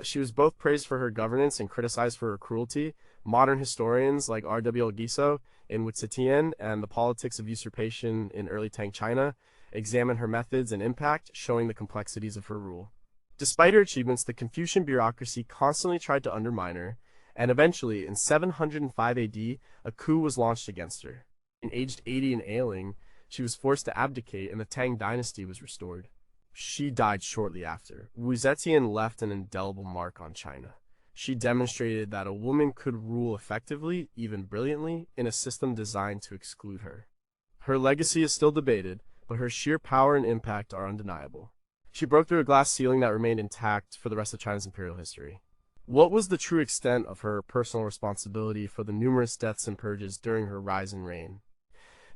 She was both praised for her governance and criticized for her cruelty. Modern historians like R.W. Giso in Wu Zetian and the Politics of Usurpation in Early Tang China examine her methods and impact, showing the complexities of her rule. Despite her achievements, the Confucian bureaucracy constantly tried to undermine her, and eventually, in 705 AD, a coup was launched against her. Aged 80 and ailing, she was forced to abdicate and the Tang dynasty was restored. She died shortly after. Wu Zetian left an indelible mark on China. She demonstrated that a woman could rule effectively, even brilliantly, in a system designed to exclude her. Her legacy is still debated, but her sheer power and impact are undeniable. She broke through a glass ceiling that remained intact for the rest of China's imperial history. What was the true extent of her personal responsibility for the numerous deaths and purges during her rise and reign?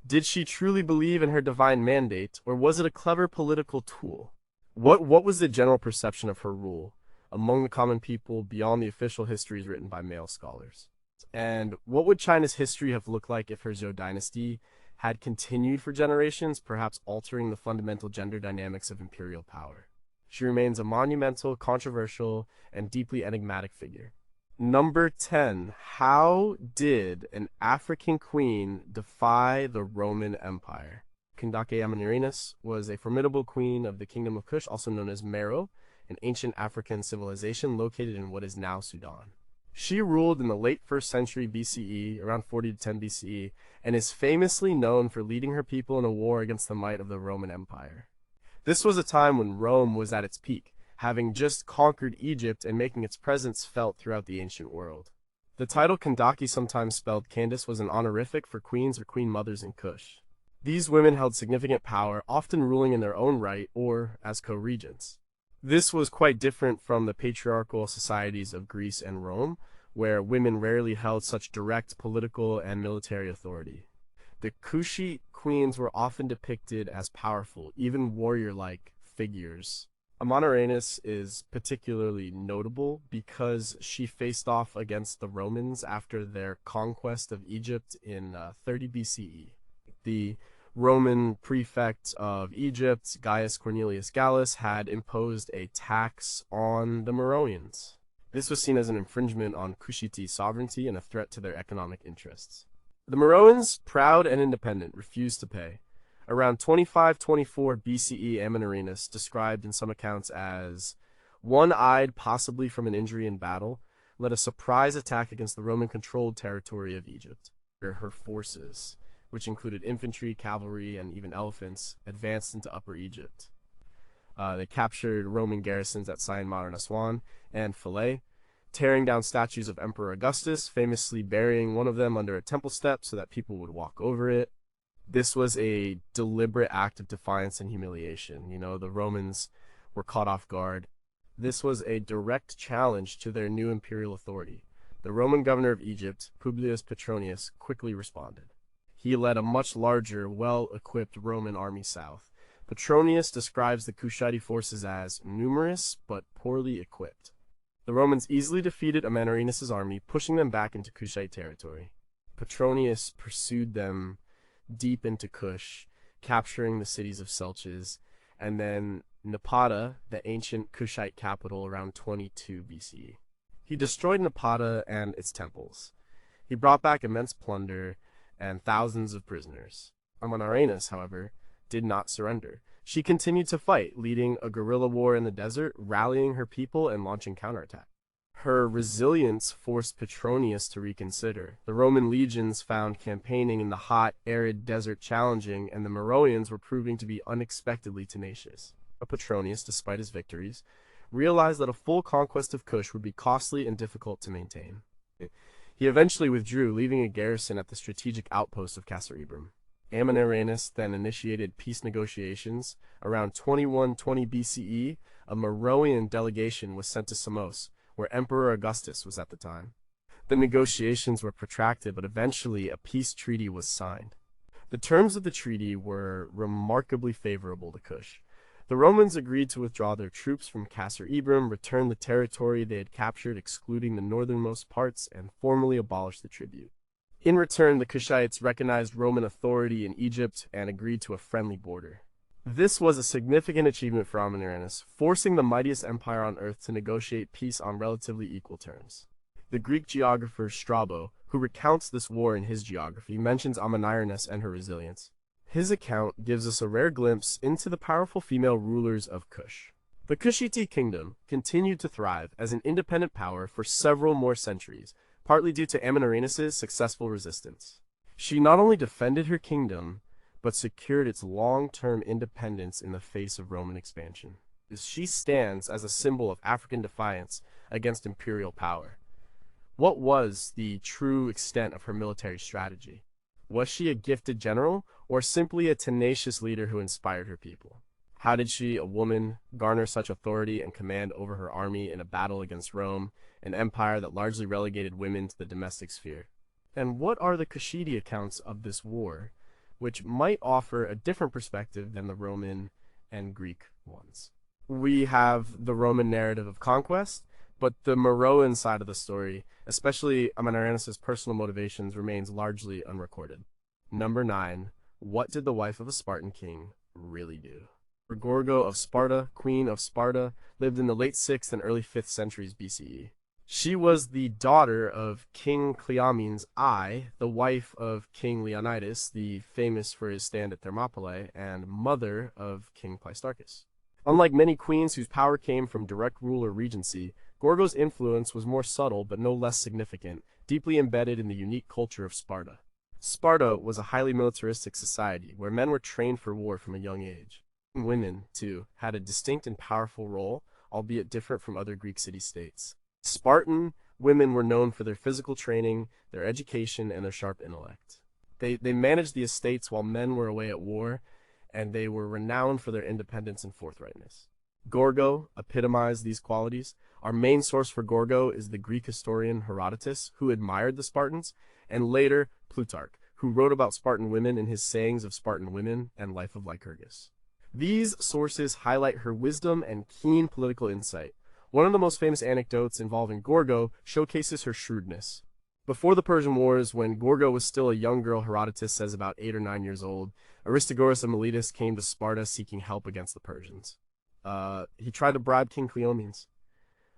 Did she truly believe in her divine mandate, or was it a clever political tool? What was the general perception of her rule among the common people beyond the official histories written by male scholars? And what would China's history have looked like if her Zhou dynasty had continued for generations, perhaps altering the fundamental gender dynamics of imperial power? She remains a monumental, controversial, and deeply enigmatic figure. Number 10. How did an African queen defy the Roman Empire? Kandake Amanirenas was a formidable queen of the Kingdom of Kush, also known as Meroe, an ancient African civilization located in what is now Sudan. She ruled in the late 1st century BCE, around 40 to 10 BCE, and is famously known for leading her people in a war against the might of the Roman Empire. This was a time when Rome was at its peak, having just conquered Egypt and making its presence felt throughout the ancient world. The title Kandaki, sometimes spelled Candace, was an honorific for queens or queen mothers in Kush. These women held significant power, often ruling in their own right or as co-regents. This was quite different from the patriarchal societies of Greece and Rome, where women rarely held such direct political and military authority. The Kushite queens were often depicted as powerful, even warrior-like figures. Amanirenas is particularly notable because she faced off against the Romans after their conquest of Egypt in 30 BCE. The Roman prefect of Egypt, Gaius Cornelius Gallus, had imposed a tax on the Meroians. This was seen as an infringement on Kushite sovereignty and a threat to their economic interests. The Meroians, proud and independent, refused to pay. Around 25-24 BCE, Amanirenas, described in some accounts as one-eyed, possibly from an injury in battle, led a surprise attack against the Roman-controlled territory of Egypt. Her forces, which included infantry, cavalry, and even elephants, advanced into Upper Egypt. They captured Roman garrisons at Sain modern Aswan and Philae, tearing down statues of Emperor Augustus, famously burying one of them under a temple step so that people would walk over it. This was a deliberate act of defiance and humiliation. The Romans were caught off guard. This was a direct challenge to their new imperial authority. The Roman governor of Egypt, Publius Petronius, quickly responded. He led a much larger, well-equipped Roman army south. Petronius describes the Kushite forces as numerous but poorly equipped. The Romans easily defeated Amanirenas' army, pushing them back into Kushite territory. Petronius pursued them deep into Kush, capturing the cities of Selches, and then Napata, the ancient Kushite capital, around 22 BCE. He destroyed Napata and its temples. He brought back immense plunder and thousands of prisoners. Amanirenas, however, did not surrender. She continued to fight, leading a guerrilla war in the desert, rallying her people and launching counterattacks. Her resilience forced Petronius to reconsider. The Roman legions found campaigning in the hot, arid desert challenging, and the Meroians were proving to be unexpectedly tenacious. But Petronius, despite his victories, realized that a full conquest of Kush would be costly and difficult to maintain. He eventually withdrew, leaving a garrison at the strategic outpost of Kasser-Ibrim. Amanirenas then initiated peace negotiations. Around 2120 BCE, a Meroian delegation was sent to Samos, where Emperor Augustus was at the time. The negotiations were protracted, but eventually a peace treaty was signed. The terms of the treaty were remarkably favorable to Kush. The Romans agreed to withdraw their troops from Kasser-Ibrim, return the territory they had captured, excluding the northernmost parts, and formally abolish the tribute. In return, the Kushites recognized Roman authority in Egypt and agreed to a friendly border. This was a significant achievement for Amanirenas, forcing the mightiest empire on earth to negotiate peace on relatively equal terms. The Greek geographer Strabo, who recounts this war in his geography, mentions Amanirenas and her resilience. His account gives us a rare glimpse into the powerful female rulers of Kush. The Kushite kingdom continued to thrive as an independent power for several more centuries, partly due to Amanirenas' successful resistance. She not only defended her kingdom, but secured its long-term independence in the face of Roman expansion. She stands as a symbol of African defiance against imperial power. What was the true extent of her military strategy? Was she a gifted general, or simply a tenacious leader who inspired her people? How did she, a woman, garner such authority and command over her army in a battle against Rome, an empire that largely relegated women to the domestic sphere? And what are the Kushite accounts of this war, which might offer a different perspective than the Roman and Greek ones? We have the Roman narrative of conquest, but the Meroian side of the story, especially Amanirenas' personal motivations, remains largely unrecorded. Number 9. What did the wife of a Spartan king really do? Gorgo of Sparta, queen of Sparta, lived in the late 6th and early 5th centuries BCE. She was the daughter of King Cleomenes I, the wife of King Leonidas, the famous for his stand at Thermopylae, and mother of King Pleistarchus. Unlike many queens whose power came from direct rule or regency, Gorgo's influence was more subtle but no less significant, deeply embedded in the unique culture of Sparta. Sparta was a highly militaristic society where men were trained for war from a young age. Women, too, had a distinct and powerful role, albeit different from other Greek city-states. Spartan women were known for their physical training, their education, and their sharp intellect. They managed the estates while men were away at war, and they were renowned for their independence and forthrightness. Gorgo epitomized these qualities. Our main source for Gorgo is the Greek historian Herodotus, who admired the Spartans, and later Plutarch, who wrote about Spartan women in his Sayings of Spartan Women and Life of Lycurgus. These sources highlight her wisdom and keen political insight. One of the most famous anecdotes involving Gorgo showcases her shrewdness. Before the Persian Wars, when Gorgo was still a young girl, Herodotus says about 8 or 9 years old, Aristagoras of Miletus came to Sparta seeking help against the Persians. He tried to bribe King Cleomenes.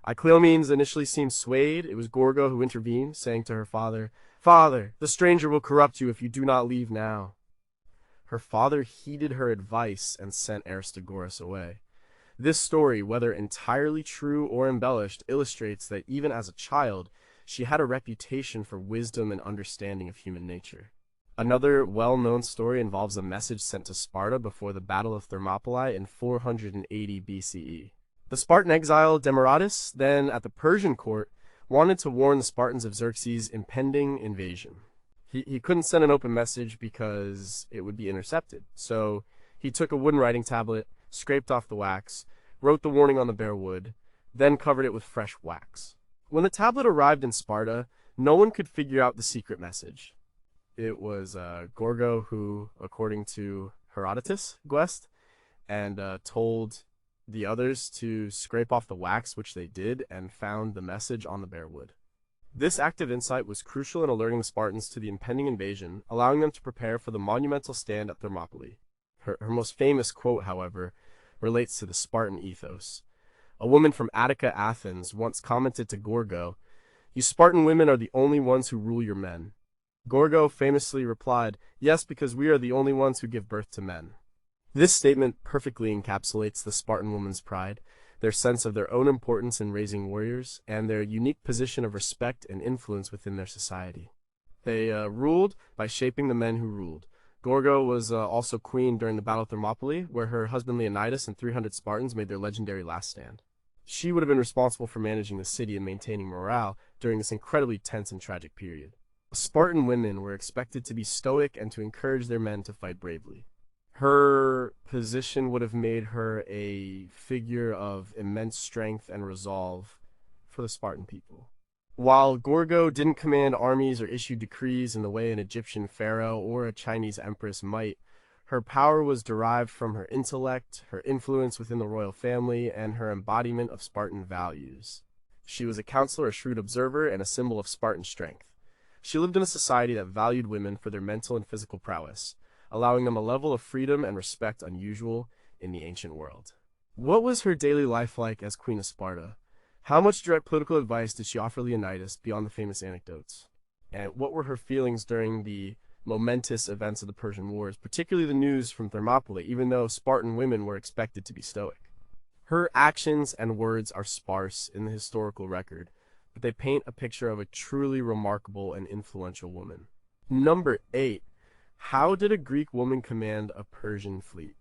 Cleomenes initially seemed swayed. It was Gorgo who intervened, saying to her father, "Father, the stranger will corrupt you if you do not leave now." Her father heeded her advice and sent Aristagoras away. This story, whether entirely true or embellished, illustrates that even as a child, she had a reputation for wisdom and understanding of human nature. Another well-known story involves a message sent to Sparta before the Battle of Thermopylae in 480 BCE. The Spartan exile Demaratus, then at the Persian court, wanted to warn the Spartans of Xerxes' impending invasion. He couldn't send an open message because it would be intercepted, so he took a wooden writing tablet, scraped off the wax, wrote the warning on the bare wood, then covered it with fresh wax. When the tablet arrived in Sparta, no one could figure out the secret message. It was Gorgo who, according to Herodotus, guessed and told the others to scrape off the wax, which they did, and found the message on the bare wood. This active insight was crucial in alerting the Spartans to the impending invasion, allowing them to prepare for the monumental stand at Thermopylae. Her most famous quote, however, relates to the Spartan ethos. A woman from Attica, Athens, once commented to Gorgo, "You Spartan women are the only ones who rule your men." Gorgo famously replied, "Yes, because we are the only ones who give birth to men." This statement perfectly encapsulates the Spartan woman's pride, their sense of their own importance in raising warriors, and their unique position of respect and influence within their society. They ruled by shaping the men who ruled. Gorgo was also queen during the Battle of Thermopylae, where her husband Leonidas and 300 Spartans made their legendary last stand. She would have been responsible for managing the city and maintaining morale during this incredibly tense and tragic period. Spartan women were expected to be stoic and to encourage their men to fight bravely. Her position would have made her a figure of immense strength and resolve for the Spartan people. While Gorgo didn't command armies or issue decrees in the way an Egyptian pharaoh or a Chinese empress might, her power was derived from her intellect, her influence within the royal family, and her embodiment of Spartan values. She was a counselor, a shrewd observer, and a symbol of Spartan strength. She lived in a society that valued women for their mental and physical prowess, allowing them a level of freedom and respect unusual in the ancient world. What was her daily life like as Queen of Sparta? How much direct political advice did she offer Leonidas beyond the famous anecdotes? And what were her feelings during the momentous events of the Persian Wars, particularly the news from Thermopylae, even though Spartan women were expected to be stoic? Her actions and words are sparse in the historical record, but they paint a picture of a truly remarkable and influential woman. Number 8. How did a Greek woman command a Persian fleet?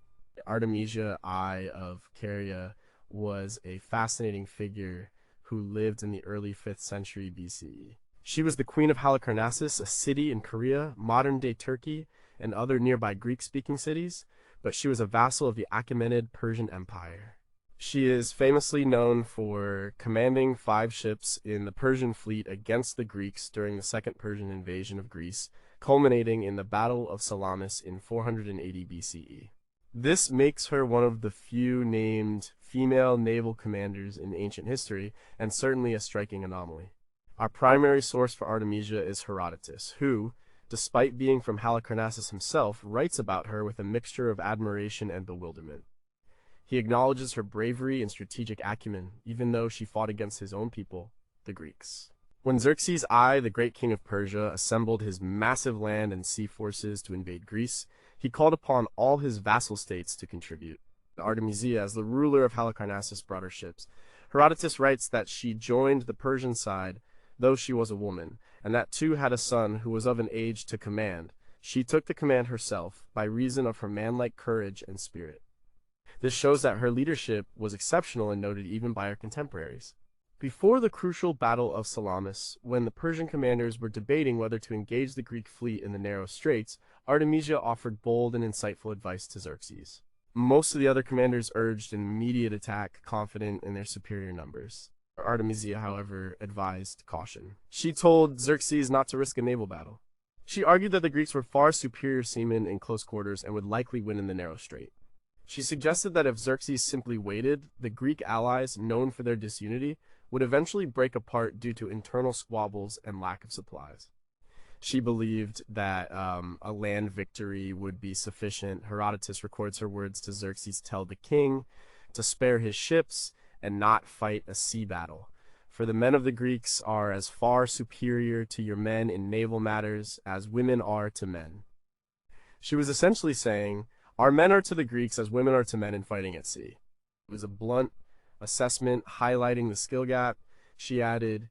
Artemisia I of Caria was a fascinating figure who lived in the early 5th century BCE. She was the queen of Halicarnassus, a city in Korea, modern-day Turkey, and other nearby Greek-speaking cities, but she was a vassal of the Achaemenid Persian Empire. She is famously known for commanding 5 ships in the Persian fleet against the Greeks during the Second Persian invasion of Greece, culminating in the Battle of Salamis in 480 BCE. This makes her one of the few named female naval commanders in ancient history, and certainly a striking anomaly. Our primary source for Artemisia is Herodotus, who, despite being from Halicarnassus himself, writes about her with a mixture of admiration and bewilderment. He acknowledges her bravery and strategic acumen, even though she fought against his own people, the Greeks. When Xerxes I, the great king of Persia, assembled his massive land and sea forces to invade Greece, he called upon all his vassal states to contribute. Artemisia, as the ruler of Halicarnassus, brought her ships. Herodotus writes that she joined the Persian side, though she was a woman, and that too had a son who was of an age to command. She took the command herself, by reason of her manlike courage and spirit. This shows that her leadership was exceptional and noted even by her contemporaries. Before the crucial Battle of Salamis, when the Persian commanders were debating whether to engage the Greek fleet in the narrow straits, Artemisia offered bold and insightful advice to Xerxes. Most of the other commanders urged an immediate attack, confident in their superior numbers. Artemisia, however, advised caution. She told Xerxes not to risk a naval battle. She argued that the Greeks were far superior seamen in close quarters and would likely win in the narrow strait. She suggested that if Xerxes simply waited, the Greek allies, known for their disunity, would eventually break apart due to internal squabbles and lack of supplies. She believed that a land victory would be sufficient. Herodotus records her words to Xerxes tell the king to spare his ships and not fight a sea battle. For the men of the Greeks are as far superior to your men in naval matters as women are to men. She was essentially saying, our men are to the Greeks as women are to men in fighting at sea. It was a blunt assessment highlighting the skill gap. She added,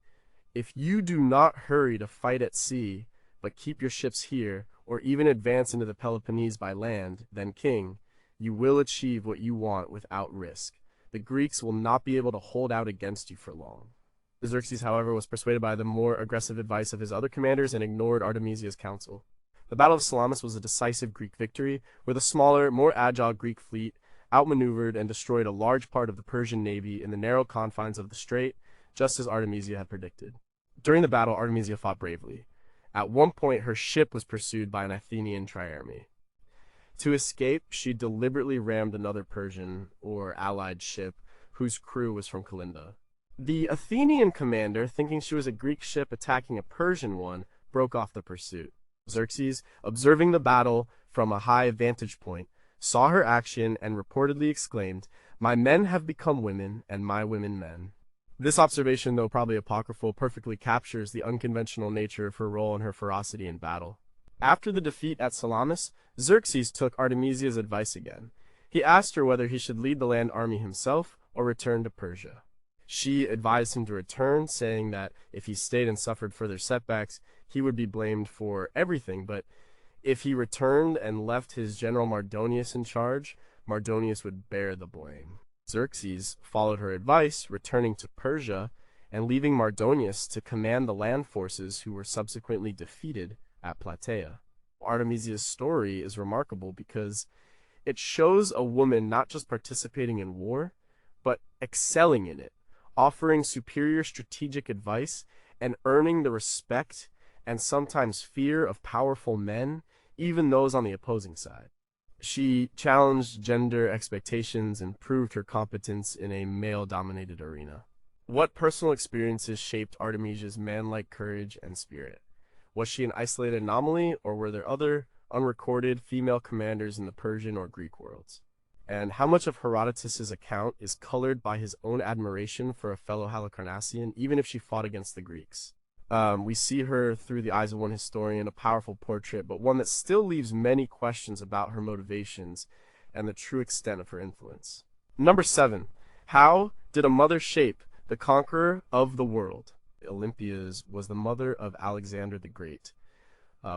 if you do not hurry to fight at sea, but keep your ships here, or even advance into the Peloponnese by land, then king, you will achieve what you want without risk. The Greeks will not be able to hold out against you for long. Xerxes, however, was persuaded by the more aggressive advice of his other commanders and ignored Artemisia's counsel. The Battle of Salamis was a decisive Greek victory, where the smaller, more agile Greek fleet outmaneuvered and destroyed a large part of the Persian navy in the narrow confines of the strait, just as Artemisia had predicted. During the battle, Artemisia fought bravely. At one point, her ship was pursued by an Athenian trireme. To escape, she deliberately rammed another Persian, or allied ship, whose crew was from Kalinda. The Athenian commander, thinking she was a Greek ship attacking a Persian one, broke off the pursuit. Xerxes, observing the battle from a high vantage point, saw her action and reportedly exclaimed, my men have become women, and my women men. This observation, though probably apocryphal, perfectly captures the unconventional nature of her role and her ferocity in battle. After the defeat at Salamis, Xerxes took Artemisia's advice again. He asked her whether he should lead the land army himself or return to Persia. She advised him to return, saying that if he stayed and suffered further setbacks, he would be blamed for everything, but if he returned and left his general Mardonius in charge, Mardonius would bear the blame. Xerxes followed her advice, returning to Persia and leaving Mardonius to command the land forces who were subsequently defeated at Plataea. Artemisia's story is remarkable because it shows a woman not just participating in war, but excelling in it, offering superior strategic advice and earning the respect and sometimes fear of powerful men, even those on the opposing side. She challenged gender expectations and proved her competence in a male-dominated arena. What personal experiences shaped Artemisia's man-like courage and spirit? Was she an isolated anomaly, or were there other, unrecorded female commanders in the Persian or Greek worlds? And how much of Herodotus's account is colored by his own admiration for a fellow Halicarnassian, even if she fought against the Greeks? We see her through the eyes of one historian, a powerful portrait, but one that still leaves many questions about her motivations and the true extent of her influence. Number 7. How did a mother shape the conqueror of the world? Olympias was the mother of Alexander the Great.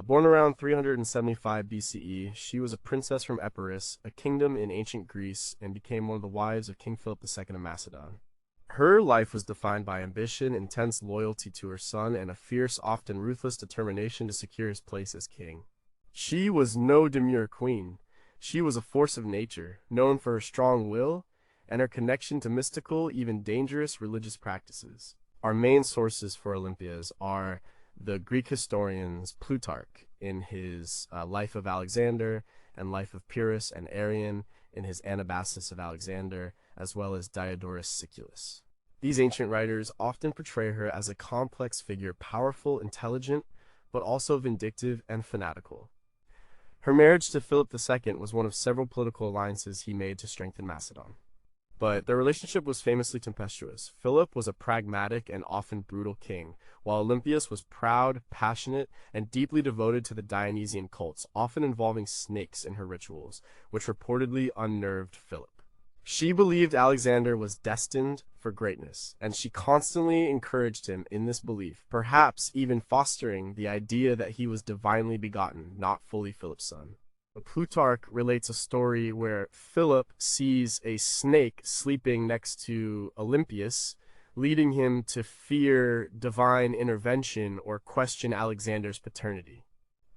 Born around 375 BCE, she was a princess from Epirus, a kingdom in ancient Greece, and became one of the wives of King Philip II of Macedon. Her life was defined by ambition, intense loyalty to her son, and a fierce, often ruthless determination to secure his place as king. She was no demure queen. She was a force of nature, known for her strong will and her connection to mystical, even dangerous religious practices. Our main sources for Olympias are the Greek historians Plutarch in his Life of Alexander and Life of Pyrrhus, and Arrian in his Anabasis of Alexander, as well as Diodorus Siculus. These ancient writers often portray her as a complex figure, powerful, intelligent, but also vindictive and fanatical. Her marriage to Philip II was one of several political alliances he made to strengthen Macedon. But their relationship was famously tempestuous. Philip was a pragmatic and often brutal king, while Olympias was proud, passionate, and deeply devoted to the Dionysian cults, often involving snakes in her rituals, which reportedly unnerved Philip. She believed Alexander was destined for greatness, and she constantly encouraged him in this belief, perhaps even fostering the idea that he was divinely begotten, not fully Philip's son. Plutarch relates a story where Philip sees a snake sleeping next to Olympias, leading him to fear divine intervention or question Alexander's paternity.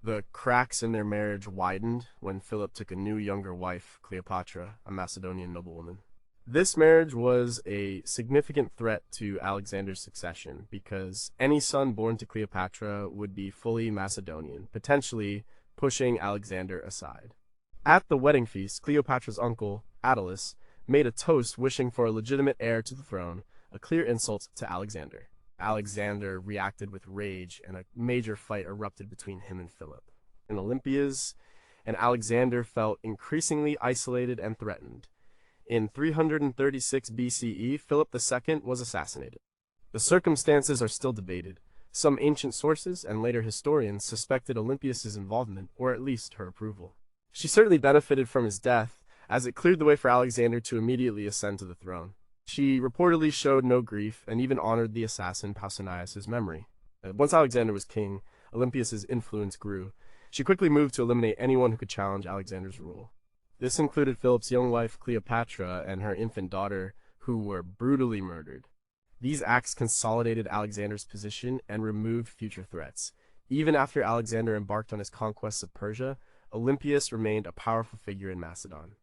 The cracks in their marriage widened when Philip took a new younger wife, Cleopatra, a Macedonian noblewoman. This marriage was a significant threat to Alexander's succession because any son born to Cleopatra would be fully Macedonian, potentially pushing Alexander aside. At the wedding feast, Cleopatra's uncle, Attalus, made a toast wishing for a legitimate heir to the throne, a clear insult to Alexander. Alexander reacted with rage, and a major fight erupted between him and Philip. In Olympias, and Alexander felt increasingly isolated and threatened. In 336 BCE, Philip II was assassinated. The circumstances are still debated. Some ancient sources and later historians suspected Olympias' involvement, or at least her approval. She certainly benefited from his death, as it cleared the way for Alexander to immediately ascend to the throne. She reportedly showed no grief and even honored the assassin Pausanias' memory. Once Alexander was king, Olympias' influence grew. She quickly moved to eliminate anyone who could challenge Alexander's rule. This included Philip's young wife Cleopatra and her infant daughter, who were brutally murdered. These acts consolidated Alexander's position and removed future threats. Even after Alexander embarked on his conquests of Persia, Olympias remained a powerful figure in Macedon.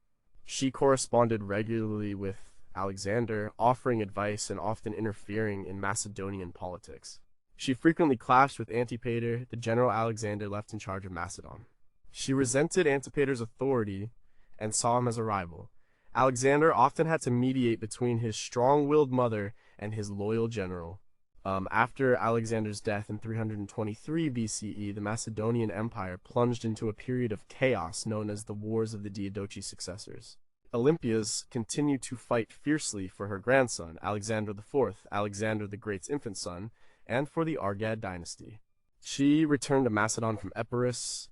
She corresponded regularly with Alexander, offering advice and often interfering in Macedonian politics. She frequently clashed with Antipater, the general Alexander left in charge of Macedon. She resented Antipater's authority and saw him as a rival. Alexander often had to mediate between his strong-willed mother and his loyal general. After Alexander's death in 323 BCE, the Macedonian Empire plunged into a period of chaos known as the Wars of the Diadochi Successors. Olympias continued to fight fiercely for her grandson, Alexander IV, Alexander the Great's infant son, and for the Argead dynasty. She returned to Macedon from Epirus,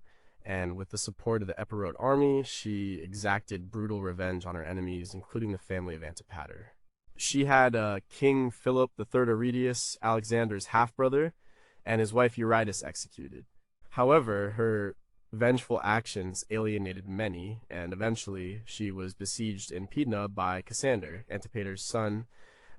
and with the support of the Epirot army, she exacted brutal revenge on her enemies, including the family of Antipater. She had King Philip III Aurelius, Alexander's half-brother, and his wife Eurydice executed. However, her vengeful actions alienated many, and eventually she was besieged in Pydna by Cassander, Antipater's son,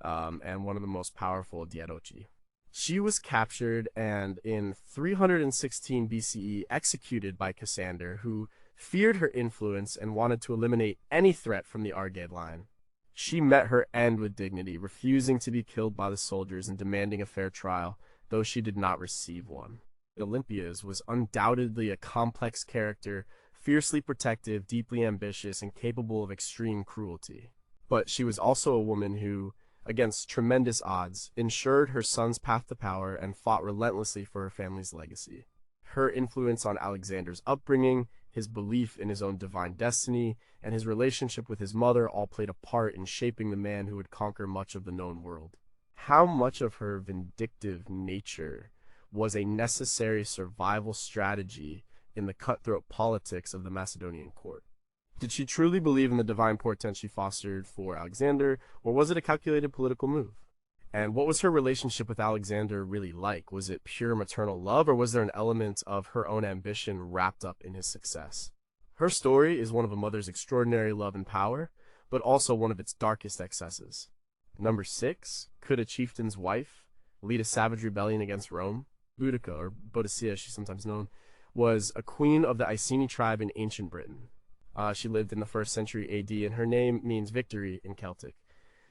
and one of the most powerful Diadochi. She was captured and in 316 BCE executed by Cassander, who feared her influence and wanted to eliminate any threat from the Argead line. She met her end with dignity, refusing to be killed by the soldiers and demanding a fair trial, though she did not receive one. Olympias was undoubtedly a complex character, fiercely protective, deeply ambitious, and capable of extreme cruelty. But she was also a woman who, against tremendous odds, ensured her son's path to power and fought relentlessly for her family's legacy. Her influence on Alexander's upbringing, his belief in his own divine destiny, and his relationship with his mother all played a part in shaping the man who would conquer much of the known world. How much of her vindictive nature was a necessary survival strategy in the cutthroat politics of the Macedonian court? Did she truly believe in the divine portent she fostered for Alexander, or was it a calculated political move? And what was her relationship with Alexander really like? Was it pure maternal love, or was there an element of her own ambition wrapped up in his success? Her story is one of a mother's extraordinary love and power, but also one of its darkest excesses. Number 6, could a chieftain's wife lead a savage rebellion against Rome? Boudica, or Boadicea, she's sometimes known, was a queen of the Iceni tribe in ancient Britain. She lived in the 1st century AD, and her name means victory in Celtic.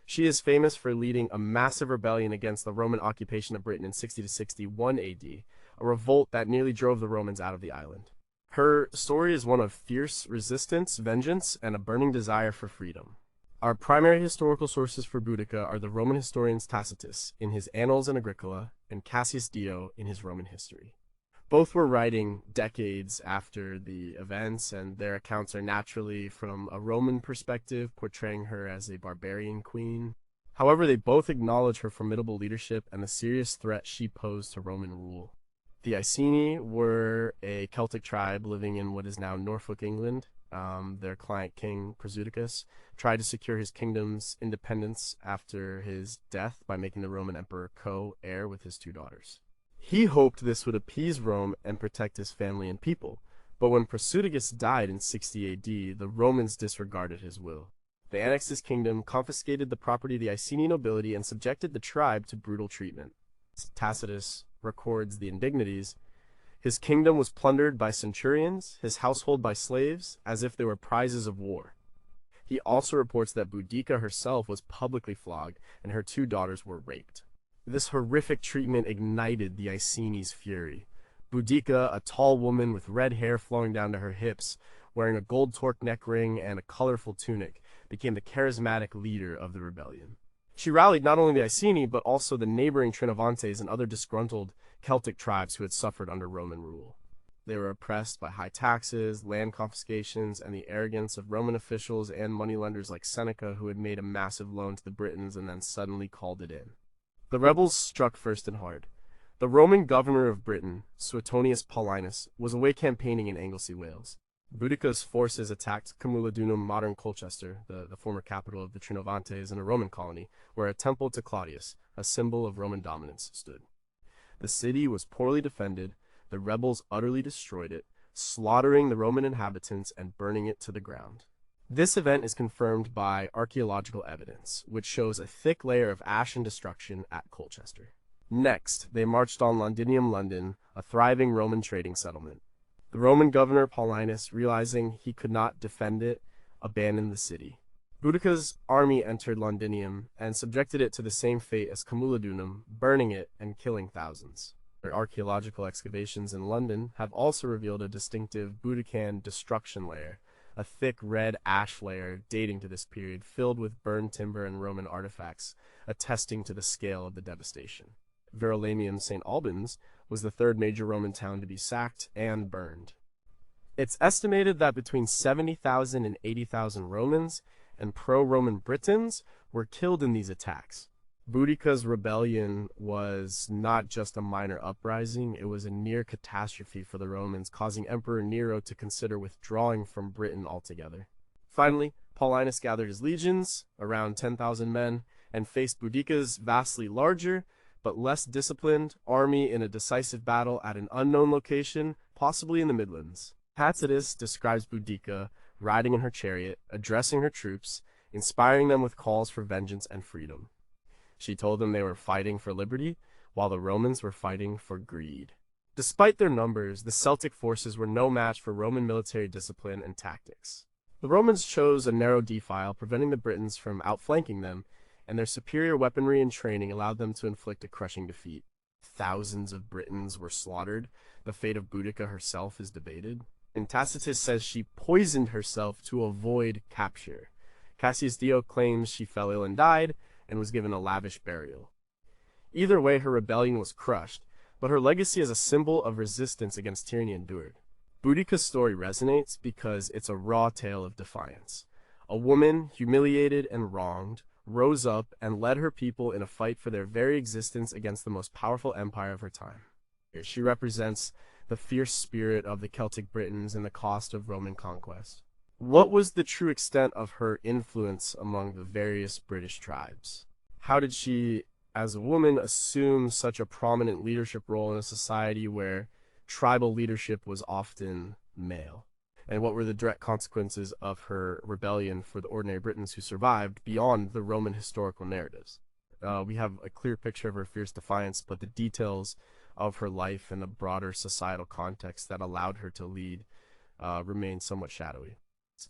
She is famous for leading a massive rebellion against the Roman occupation of Britain in 60 to 61 AD, a revolt that nearly drove the Romans out of the island. Her story is one of fierce resistance, vengeance, and a burning desire for freedom. Our primary historical sources for Boudica are the Roman historians Tacitus in his Annals and Agricola and Cassius Dio in his Roman history. Both were writing decades after the events, and their accounts are naturally from a Roman perspective, portraying her as a barbarian queen. However, they both acknowledge her formidable leadership and the serious threat she posed to Roman rule. The Iceni were a Celtic tribe living in what is now Norfolk, England. Their client king, Prasutagus, tried to secure his kingdom's independence after his death by making the Roman emperor co-heir with his 2 daughters. He hoped this would appease Rome and protect his family and people, but when Prasutagus died in 60 AD, the Romans disregarded his will. They annexed his kingdom, confiscated the property of the Iceni nobility, and subjected the tribe to brutal treatment. Tacitus records the indignities. His kingdom was plundered by centurions, his household by slaves, as if they were prizes of war. He also reports that Boudica herself was publicly flogged, and her 2 daughters were raped. This horrific treatment ignited the Iceni's fury. Boudica, a tall woman with red hair flowing down to her hips, wearing a gold torque neck ring and a colorful tunic, became the charismatic leader of the rebellion. She rallied not only the Iceni, but also the neighboring Trinovantes and other disgruntled Celtic tribes who had suffered under Roman rule. They were oppressed by high taxes, land confiscations, and the arrogance of Roman officials and moneylenders like Seneca, who had made a massive loan to the Britons and then suddenly called it in. The rebels struck first and hard. The Roman governor of Britain, Suetonius Paulinus, was away campaigning in Anglesey, Wales. Boudica's forces attacked Camulodunum, modern Colchester, the former capital of the Trinovantes in a Roman colony, where a temple to Claudius, a symbol of Roman dominance, stood. The city was poorly defended. The rebels utterly destroyed it, slaughtering the Roman inhabitants and burning it to the ground. This event is confirmed by archaeological evidence, which shows a thick layer of ash and destruction at Colchester. Next, they marched on Londinium, London, a thriving Roman trading settlement. The Roman governor Paulinus, realizing he could not defend it, abandoned the city. Boudica's army entered Londinium and subjected it to the same fate as Camulodunum, burning it and killing thousands. Archaeological excavations in London have also revealed a distinctive Boudican destruction layer, a thick red ash layer dating to this period, filled with burned timber and Roman artifacts, attesting to the scale of the devastation. Verulamium St. Albans was the 3rd major Roman town to be sacked and burned. It's estimated that between 70,000 and 80,000 Romans and pro-Roman Britons were killed in these attacks. Boudica's rebellion was not just a minor uprising, it was a near catastrophe for the Romans, causing Emperor Nero to consider withdrawing from Britain altogether. Finally, Paulinus gathered his legions, around 10,000 men, and faced Boudica's vastly larger, but less disciplined, army in a decisive battle at an unknown location, possibly in the Midlands. Tacitus describes Boudica riding in her chariot, addressing her troops, inspiring them with calls for vengeance and freedom. She told them they were fighting for liberty, while the Romans were fighting for greed. Despite their numbers, the Celtic forces were no match for Roman military discipline and tactics. The Romans chose a narrow defile, preventing the Britons from outflanking them, and their superior weaponry and training allowed them to inflict a crushing defeat. Thousands of Britons were slaughtered. The fate of Boudica herself is debated, and Tacitus says she poisoned herself to avoid capture. Cassius Dio claims she fell ill and died, and was given a lavish burial. Either way, her rebellion was crushed, but her legacy as a symbol of resistance against tyranny endured. Boudica's story resonates because it's a raw tale of defiance. A woman, humiliated and wronged, rose up and led her people in a fight for their very existence against the most powerful empire of her time. She represents the fierce spirit of the Celtic Britons and the cost of Roman conquest. What was the true extent of her influence among the various British tribes? How did she, as a woman, assume such a prominent leadership role in a society where tribal leadership was often male? And what were the direct consequences of her rebellion for the ordinary Britons who survived beyond the Roman historical narratives? We have a clear picture of her fierce defiance, but the details of her life and the broader societal context that allowed her to lead remain somewhat shadowy.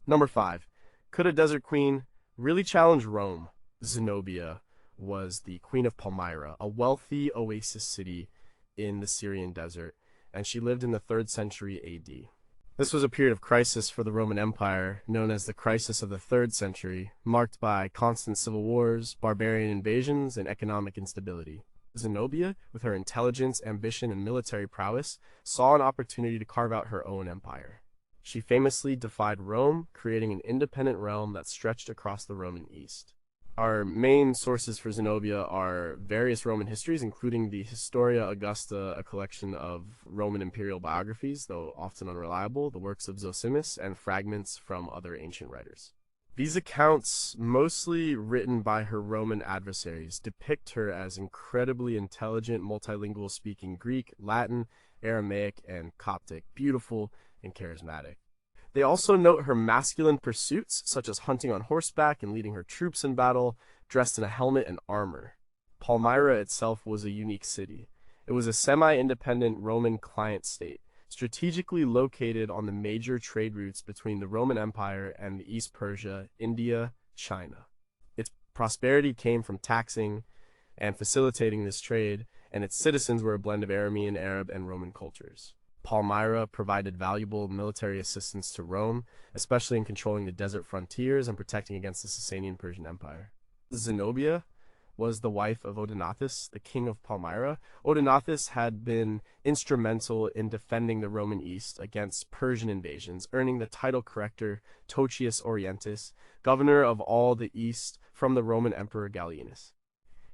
Number 5. Could a desert queen really challenge Rome? Zenobia was the queen of Palmyra, a wealthy oasis city in the Syrian desert, and she lived in the 3rd century AD. This was a period of crisis for the Roman Empire, known as the Crisis of the 3rd Century, marked by constant civil wars, barbarian invasions, and economic instability. Zenobia, with her intelligence, ambition, and military prowess, saw an opportunity to carve out her own empire. She famously defied Rome, creating an independent realm that stretched across the Roman East. Our main sources for Zenobia are various Roman histories, including the Historia Augusta, a collection of Roman imperial biographies, though often unreliable, the works of Zosimus, and fragments from other ancient writers. These accounts, mostly written by her Roman adversaries, depict her as incredibly intelligent, multilingual, speaking Greek, Latin, Aramaic, and Coptic, beautiful and charismatic. They also note her masculine pursuits, such as hunting on horseback and leading her troops in battle, dressed in a helmet and armor. Palmyra itself was a unique city. It was a semi-independent Roman client state, strategically located on the major trade routes between the Roman Empire and the East Persia, India, China. Its prosperity came from taxing and facilitating this trade, and its citizens were a blend of Aramean, Arab, and Roman cultures. Palmyra provided valuable military assistance to Rome, especially in controlling the desert frontiers and protecting against the Sasanian Persian Empire. Zenobia was the wife of Odenathus, the king of Palmyra. Odenathus had been instrumental in defending the Roman East against Persian invasions, earning the title corrector Totius Orientis, governor of all the East from the Roman Emperor Gallienus.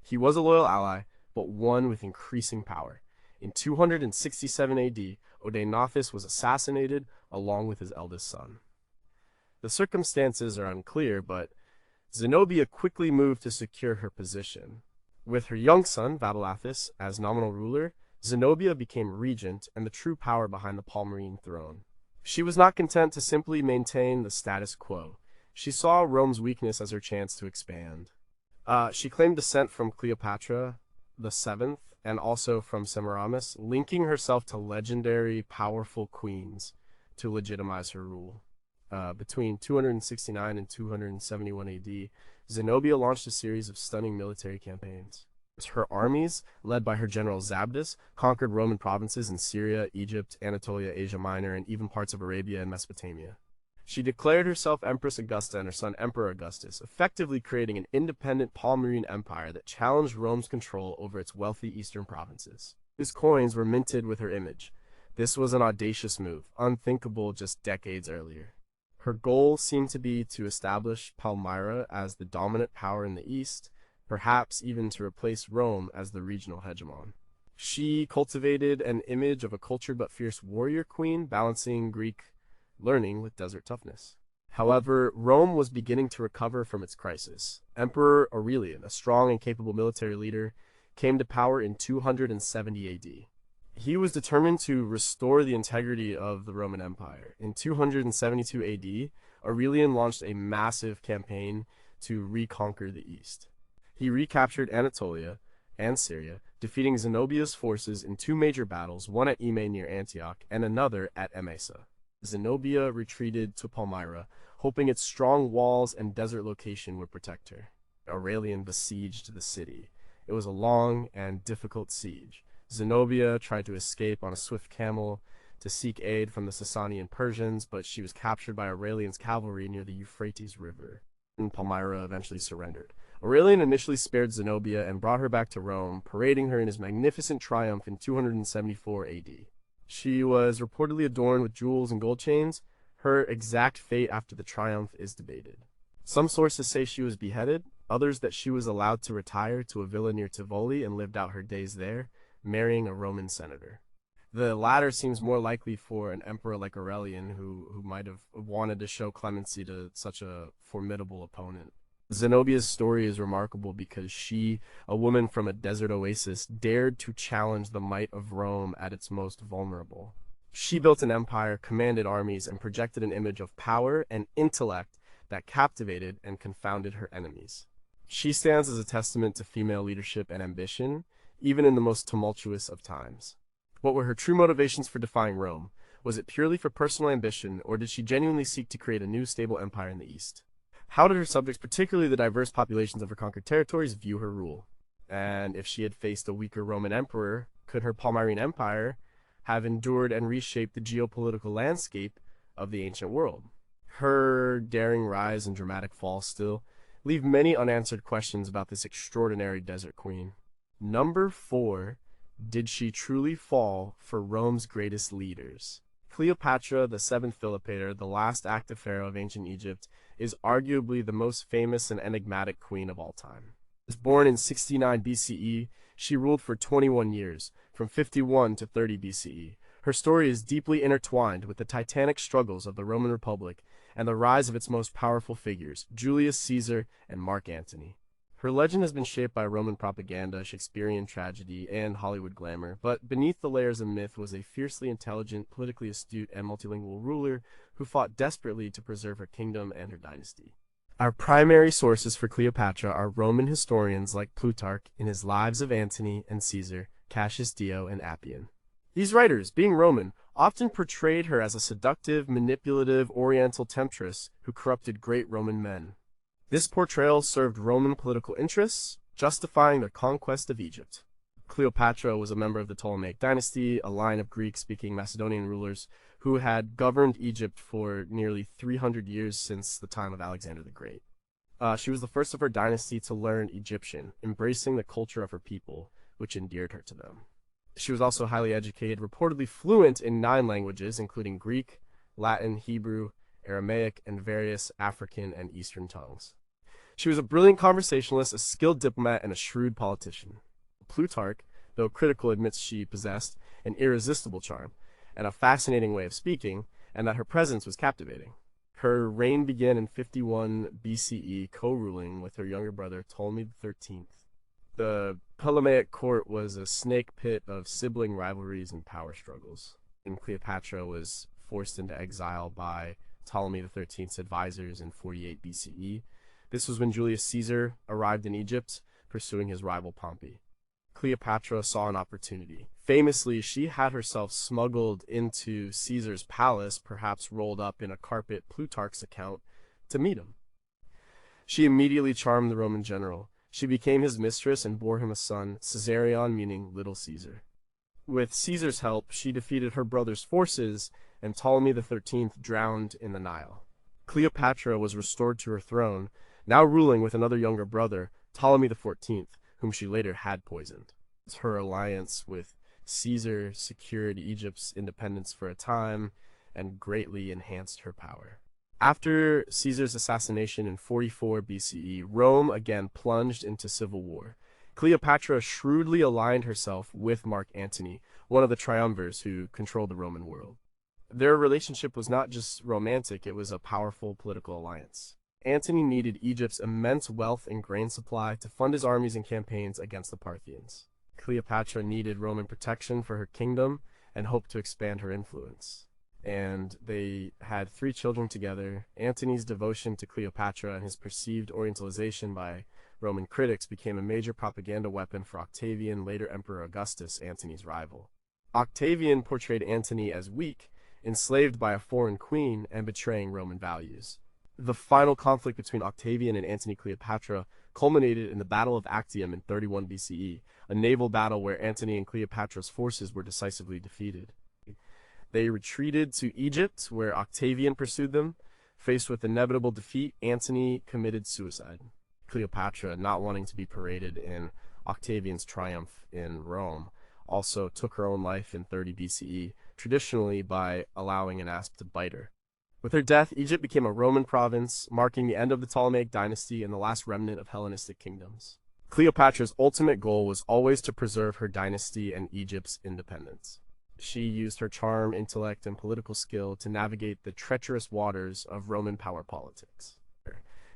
He was a loyal ally, but one with increasing power. In 267 AD, Odenathus was assassinated along with his eldest son. The circumstances are unclear, but Zenobia quickly moved to secure her position. With her young son, Vabilathus, as nominal ruler, Zenobia became regent and the true power behind the Palmyrene throne. She was not content to simply maintain the status quo. She saw Rome's weakness as her chance to expand. She claimed descent from Cleopatra the Seventh and also from Semiramis, linking herself to legendary, powerful queens to legitimize her rule. Between 269 and 271 AD, Zenobia launched a series of stunning military campaigns. Her armies, led by her general Zabdus, conquered Roman provinces in Syria, Egypt, Anatolia, Asia Minor, and even parts of Arabia and Mesopotamia. She declared herself Empress Augusta and her son Emperor Augustus, effectively creating an independent Palmyrene empire that challenged Rome's control over its wealthy eastern provinces. His coins were minted with her image. This was an audacious move, unthinkable just decades earlier. Her goal seemed to be to establish Palmyra as the dominant power in the east, perhaps even to replace Rome as the regional hegemon. She cultivated an image of a cultured but fierce warrior queen, balancing Greek learning with desert toughness. However, Rome was beginning to recover from its crisis. Emperor Aurelian, a strong and capable military leader, came to power in 270 AD. He was determined to restore the integrity of the Roman Empire. In 272 AD, Aurelian launched a massive campaign to reconquer the East. He recaptured Anatolia and Syria, defeating Zenobia's forces in two major battles, one at Emae near Antioch and another at Emesa. Zenobia retreated to Palmyra, hoping its strong walls and desert location would protect her. Aurelian besieged the city. It was a long and difficult siege. Zenobia tried to escape on a swift camel to seek aid from the Sasanian Persians, but she was captured by Aurelian's cavalry near the Euphrates River, and Palmyra eventually surrendered. Aurelian initially spared Zenobia and brought her back to Rome, parading her in his magnificent triumph in 274 AD. She was reportedly adorned with jewels and gold chains. Her exact fate after the triumph is debated. Some sources say she was beheaded, others that she was allowed to retire to a villa near Tivoli and lived out her days there, marrying a Roman senator. The latter seems more likely for an emperor like Aurelian, who might have wanted to show clemency to such a formidable opponent. Zenobia's story is remarkable because she, a woman from a desert oasis, dared to challenge the might of Rome at its most vulnerable. She built an empire, commanded armies, and projected an image of power and intellect that captivated and confounded her enemies. She stands as a testament to female leadership and ambition, even in the most tumultuous of times. What were her true motivations for defying Rome? Was it purely for personal ambition, or did she genuinely seek to create a new stable empire in the East? How did her subjects, particularly the diverse populations of her conquered territories, view her rule? And if she had faced a weaker Roman emperor, could her Palmyrene empire have endured and reshaped the geopolitical landscape of the ancient world? Her daring rise and dramatic fall still leave many unanswered questions about this extraordinary desert queen. Number 4, did she truly fall for Rome's greatest leaders? Cleopatra, the seventh Philopator, the last active pharaoh of ancient Egypt, is arguably the most famous and enigmatic queen of all time. Born in 69 BCE, she ruled for 21 years, from 51 to 30 BCE. Her story is deeply intertwined with the titanic struggles of the Roman Republic and the rise of its most powerful figures, Julius Caesar and Mark Antony. Her legend has been shaped by Roman propaganda, Shakespearean tragedy, and Hollywood glamour, but beneath the layers of myth was a fiercely intelligent, politically astute, and multilingual ruler who fought desperately to preserve her kingdom and her dynasty. Our primary sources for Cleopatra are Roman historians like Plutarch in his Lives of Antony and Caesar, Cassius Dio, and Appian. These writers, being Roman, often portrayed her as a seductive, manipulative, oriental temptress who corrupted great Roman men. This portrayal served Roman political interests, justifying their conquest of Egypt. Cleopatra was a member of the Ptolemaic dynasty, a line of Greek-speaking Macedonian rulers who had governed Egypt for nearly 300 years since the time of Alexander the Great. She was the first of her dynasty to learn Egyptian, embracing the culture of her people, which endeared her to them. She was also highly educated, reportedly fluent in 9 languages, including Greek, Latin, Hebrew, Aramaic, and various African and Eastern tongues. She was a brilliant conversationalist, a skilled diplomat, and a shrewd politician. Plutarch, though critical, admits she possessed an irresistible charm and a fascinating way of speaking, and that her presence was captivating. Her reign began in 51 BCE, co-ruling with her younger brother Ptolemy XIII. The Ptolemaic court was a snake pit of sibling rivalries and power struggles, and Cleopatra was forced into exile by Ptolemy XIII's advisors in 48 BCE. This was when Julius Caesar arrived in Egypt, pursuing his rival Pompey. Cleopatra saw an opportunity. Famously, she had herself smuggled into Caesar's palace, perhaps rolled up in a carpet, Plutarch's account, to meet him. She immediately charmed the Roman general. She became his mistress and bore him a son, Caesarion, meaning Little Caesar. With Caesar's help, she defeated her brother's forces, and Ptolemy XIII drowned in the Nile. Cleopatra was restored to her throne, now ruling with another younger brother, Ptolemy XIV, whom she later had poisoned. Her alliance with Caesar secured Egypt's independence for a time and greatly enhanced her power. After Caesar's assassination in 44 BCE, Rome again plunged into civil war. Cleopatra shrewdly aligned herself with Mark Antony, one of the triumvirs who controlled the Roman world. Their relationship was not just romantic, it was a powerful political alliance. Antony needed Egypt's immense wealth and grain supply to fund his armies and campaigns against the Parthians. Cleopatra needed Roman protection for her kingdom and hoped to expand her influence. And they had 3 children together. Antony's devotion to Cleopatra and his perceived orientalization by Roman critics became a major propaganda weapon for Octavian, later Emperor Augustus, Antony's rival. Octavian portrayed Antony as weak, enslaved by a foreign queen, and betraying Roman values. The final conflict between Octavian and Antony Cleopatra culminated in the Battle of Actium in 31 BCE, a naval battle where Antony and Cleopatra's forces were decisively defeated. They retreated to Egypt, where Octavian pursued them. Faced with inevitable defeat, Antony committed suicide. Cleopatra, not wanting to be paraded in Octavian's triumph in Rome, also took her own life in 30 BCE, traditionally by allowing an asp to bite her. With her death, Egypt became a Roman province, marking the end of the Ptolemaic dynasty and the last remnant of Hellenistic kingdoms. Cleopatra's ultimate goal was always to preserve her dynasty and Egypt's independence. She used her charm, intellect, and political skill to navigate the treacherous waters of Roman power politics.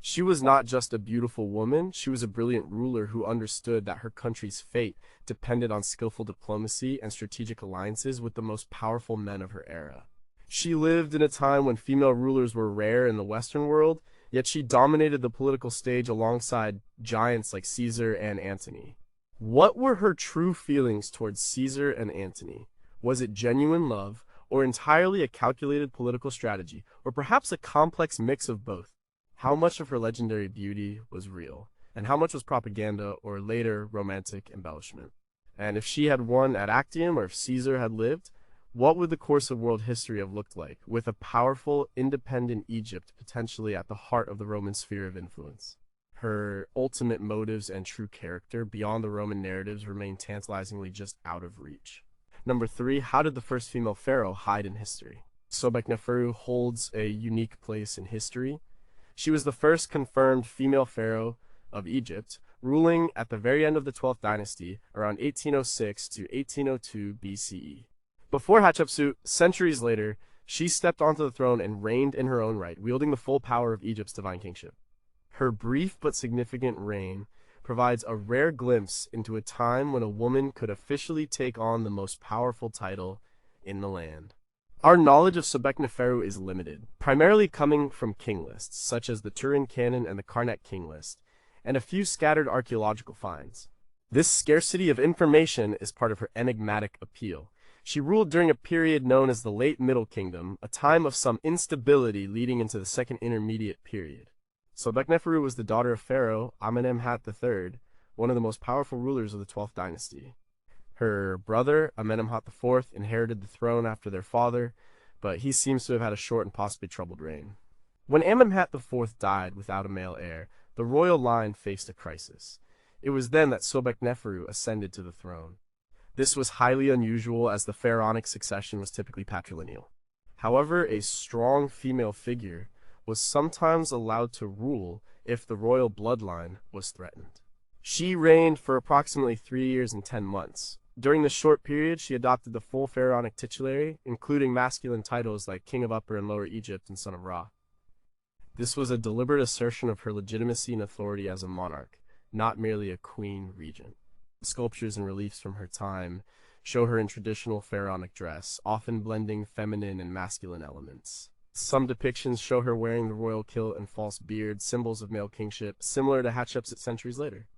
She was not just a beautiful woman, she was a brilliant ruler who understood that her country's fate depended on skillful diplomacy and strategic alliances with the most powerful men of her era. She lived in a time when female rulers were rare in the Western world, yet she dominated the political stage alongside giants like Caesar and Antony. What were her true feelings towards Caesar and Antony? Was it genuine love, or entirely a calculated political strategy, or perhaps a complex mix of both? How much of her legendary beauty was real, and how much was propaganda or later romantic embellishment? And if she had won at Actium, or if Caesar had lived, what would the course of world history have looked like, with a powerful, independent Egypt potentially at the heart of the Roman sphere of influence? Her ultimate motives and true character, beyond the Roman narratives, remain tantalizingly just out of reach. Number 3, how did the first female pharaoh hide in history? Sobekneferu holds a unique place in history. She was the first confirmed female pharaoh of Egypt, ruling at the very end of the 12th dynasty, around 1806 to 1802 BCE. Before Hatshepsut, centuries later, she stepped onto the throne and reigned in her own right, wielding the full power of Egypt's divine kingship. Her brief but significant reign provides a rare glimpse into a time when a woman could officially take on the most powerful title in the land. Our knowledge of Sobekneferu is limited, primarily coming from king lists, such as the Turin Canon and the Karnak King list, and a few scattered archaeological finds. This scarcity of information is part of her enigmatic appeal. She ruled during a period known as the Late Middle Kingdom, a time of some instability leading into the Second Intermediate Period. Sobekneferu was the daughter of Pharaoh Amenemhat III, one of the most powerful rulers of the 12th dynasty. Her brother, Amenemhat IV, inherited the throne after their father, but he seems to have had a short and possibly troubled reign. When Amenemhat IV died without a male heir, the royal line faced a crisis. It was then that Sobekneferu ascended to the throne. This was highly unusual as the pharaonic succession was typically patrilineal. However, a strong female figure was sometimes allowed to rule if the royal bloodline was threatened. She reigned for approximately 3 years and 10 months. During this short period, she adopted the full pharaonic titulary, including masculine titles like King of Upper and Lower Egypt and Son of Ra. This was a deliberate assertion of her legitimacy and authority as a monarch, not merely a queen regent. Sculptures and reliefs from her time show her in traditional pharaonic dress, often blending feminine and masculine elements. Some depictions show her wearing the royal kilt and false beard, symbols of male kingship, similar to Hatshepsut centuries later.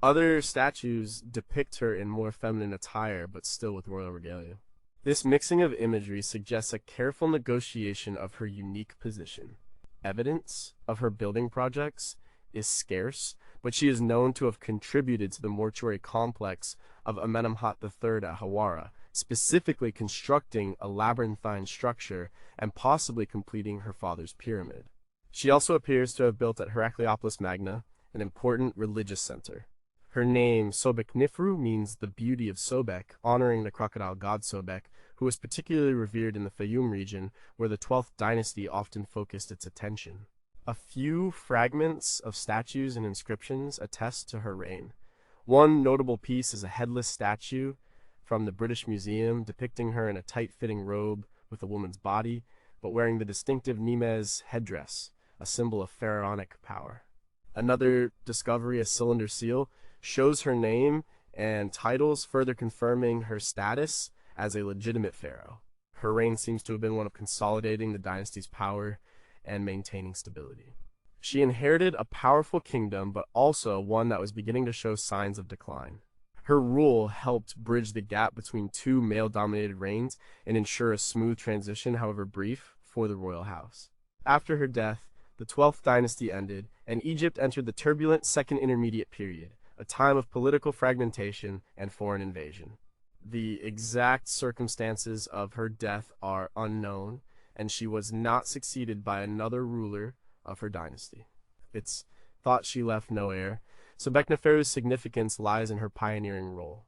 Other statues depict her in more feminine attire, but still with royal regalia. This mixing of imagery suggests a careful negotiation of her unique position. Evidence of her building projects is scarce, but she is known to have contributed to the mortuary complex of Amenemhat III at Hawara, specifically constructing a labyrinthine structure and possibly completing her father's pyramid. She also appears to have built at Heracleopolis Magna, an important religious center. Her name, Sobekneferu, means the beauty of Sobek, honoring the crocodile god Sobek, who was particularly revered in the Fayum region, where the 12th dynasty often focused its attention. A few fragments of statues and inscriptions attest to her reign. One notable piece is a headless statue from the British Museum depicting her in a tight-fitting robe with a woman's body, but wearing the distinctive Nimes headdress, a symbol of pharaonic power. Another discovery, a cylinder seal, shows her name and titles, further confirming her status as a legitimate pharaoh. Her reign seems to have been one of consolidating the dynasty's power and maintaining stability. She inherited a powerful kingdom, but also one that was beginning to show signs of decline. Her rule helped bridge the gap between two male-dominated reigns and ensure a smooth transition, however brief, for the royal house. After her death, the 12th dynasty ended, and Egypt entered the turbulent Second Intermediate Period, a time of political fragmentation and foreign invasion. The exact circumstances of her death are unknown, and she was not succeeded by another ruler of her dynasty. It's thought she left no heir, so Sobekneferu's significance lies in her pioneering role.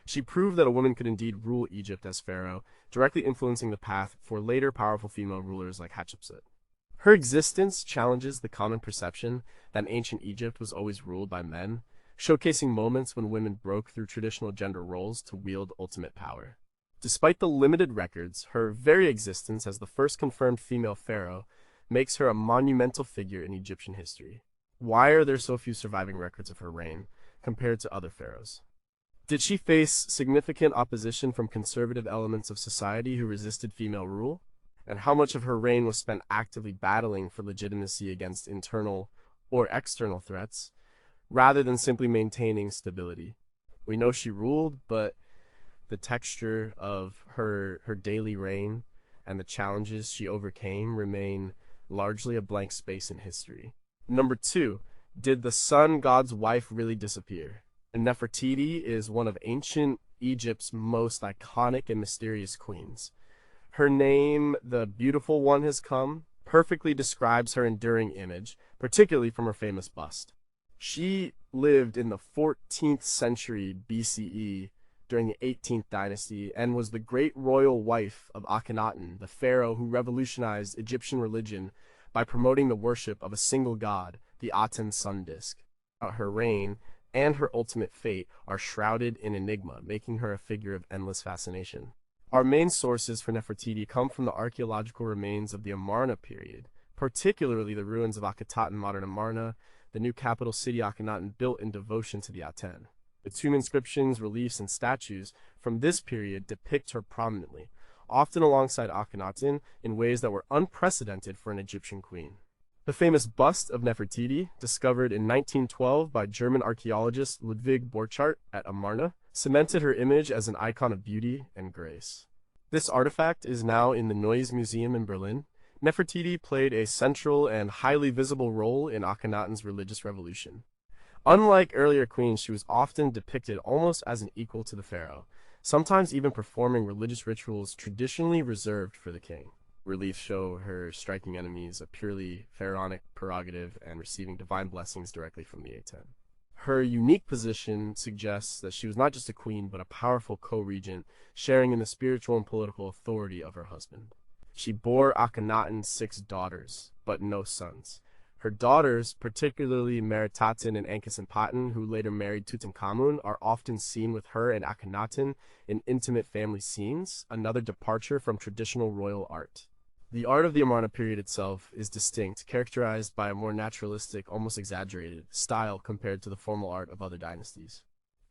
She proved that a woman could indeed rule Egypt as pharaoh, directly influencing the path for later powerful female rulers like Hatshepsut. Her existence challenges the common perception that ancient Egypt was always ruled by men, showcasing moments when women broke through traditional gender roles to wield ultimate power. Despite the limited records, her very existence as the first confirmed female pharaoh makes her a monumental figure in Egyptian history. Why are there so few surviving records of her reign compared to other pharaohs? Did she face significant opposition from conservative elements of society who resisted female rule? And how much of her reign was spent actively battling for legitimacy against internal or external threats, rather than simply maintaining stability? We know she ruled, but the texture of her daily reign and the challenges she overcame remain largely a blank space in history. Number 2, did the sun god's wife really disappear? Nefertiti is one of ancient Egypt's most iconic and mysterious queens. Her name, the beautiful one has come, perfectly describes her enduring image, particularly from her famous bust. She lived in the 14th century BCE during the 18th dynasty and was the great royal wife of Akhenaten, the pharaoh who revolutionized Egyptian religion by promoting the worship of a single god, the Aten sun disk. Her reign and her ultimate fate are shrouded in enigma, making her a figure of endless fascination. Our main sources for Nefertiti come from the archaeological remains of the Amarna period, particularly the ruins of Akhetaten, modern Amarna, the new capital city Akhenaten built in devotion to the Aten. The tomb inscriptions, reliefs, and statues from this period depict her prominently, often alongside Akhenaten in ways that were unprecedented for an Egyptian queen. The famous bust of Nefertiti, discovered in 1912 by German archaeologist Ludwig Borchardt at Amarna, cemented her image as an icon of beauty and grace. This artifact is now in the Neues Museum in Berlin. Nefertiti played a central and highly visible role in Akhenaten's religious revolution. Unlike earlier queens, she was often depicted almost as an equal to the pharaoh, sometimes even performing religious rituals traditionally reserved for the king. Reliefs show her striking enemies a purely pharaonic prerogative and receiving divine blessings directly from the Aten. Her unique position suggests that she was not just a queen, but a powerful co-regent, sharing in the spiritual and political authority of her husband. She bore Akhenaten 6 daughters, but no sons. Her daughters, particularly Meritaten and Ankhesenaten, who later married Tutankhamun, are often seen with her and Akhenaten in intimate family scenes, another departure from traditional royal art. The art of the Amarna period itself is distinct, characterized by a more naturalistic, almost exaggerated, style compared to the formal art of other dynasties.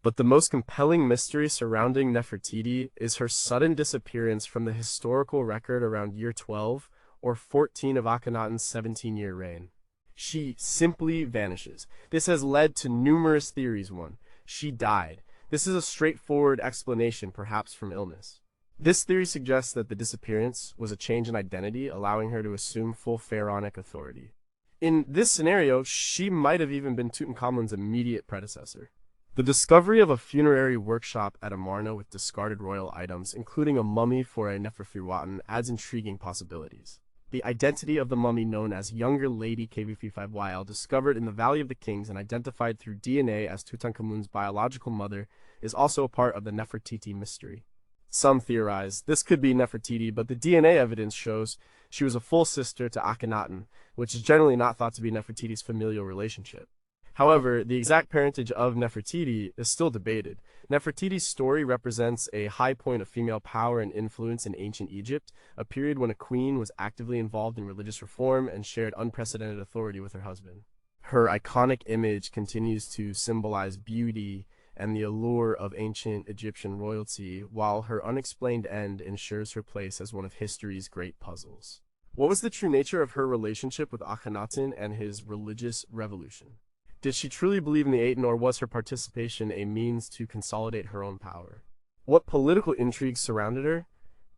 But the most compelling mystery surrounding Nefertiti is her sudden disappearance from the historical record around year 12 or 14 of Akhenaten's 17-year reign. She simply vanishes. This has led to numerous theories. One, she died. This is a straightforward explanation, perhaps from illness. This theory suggests that the disappearance was a change in identity, allowing her to assume full pharaonic authority. In this scenario, she might have even been Tutankhamun's immediate predecessor. The discovery of a funerary workshop at Amarna with discarded royal items, including a mummy for a Neferfirwaten, adds intriguing possibilities. The identity of the mummy, known as Younger Lady KV35YL, discovered in the Valley of the Kings and identified through DNA as Tutankhamun's biological mother, is also a part of the Nefertiti mystery. Some theorize this could be Nefertiti, but the DNA evidence shows she was a full sister to Akhenaten, which is generally not thought to be Nefertiti's familial relationship. However, the exact parentage of Nefertiti is still debated. Nefertiti's story represents a high point of female power and influence in ancient Egypt, a period when a queen was actively involved in religious reform and shared unprecedented authority with her husband. Her iconic image continues to symbolize beauty and the allure of ancient Egyptian royalty, while her unexplained end ensures her place as one of history's great puzzles. What was the true nature of her relationship with Akhenaten and his religious revolution? Did she truly believe in the Aten, or was her participation a means to consolidate her own power? What political intrigues surrounded her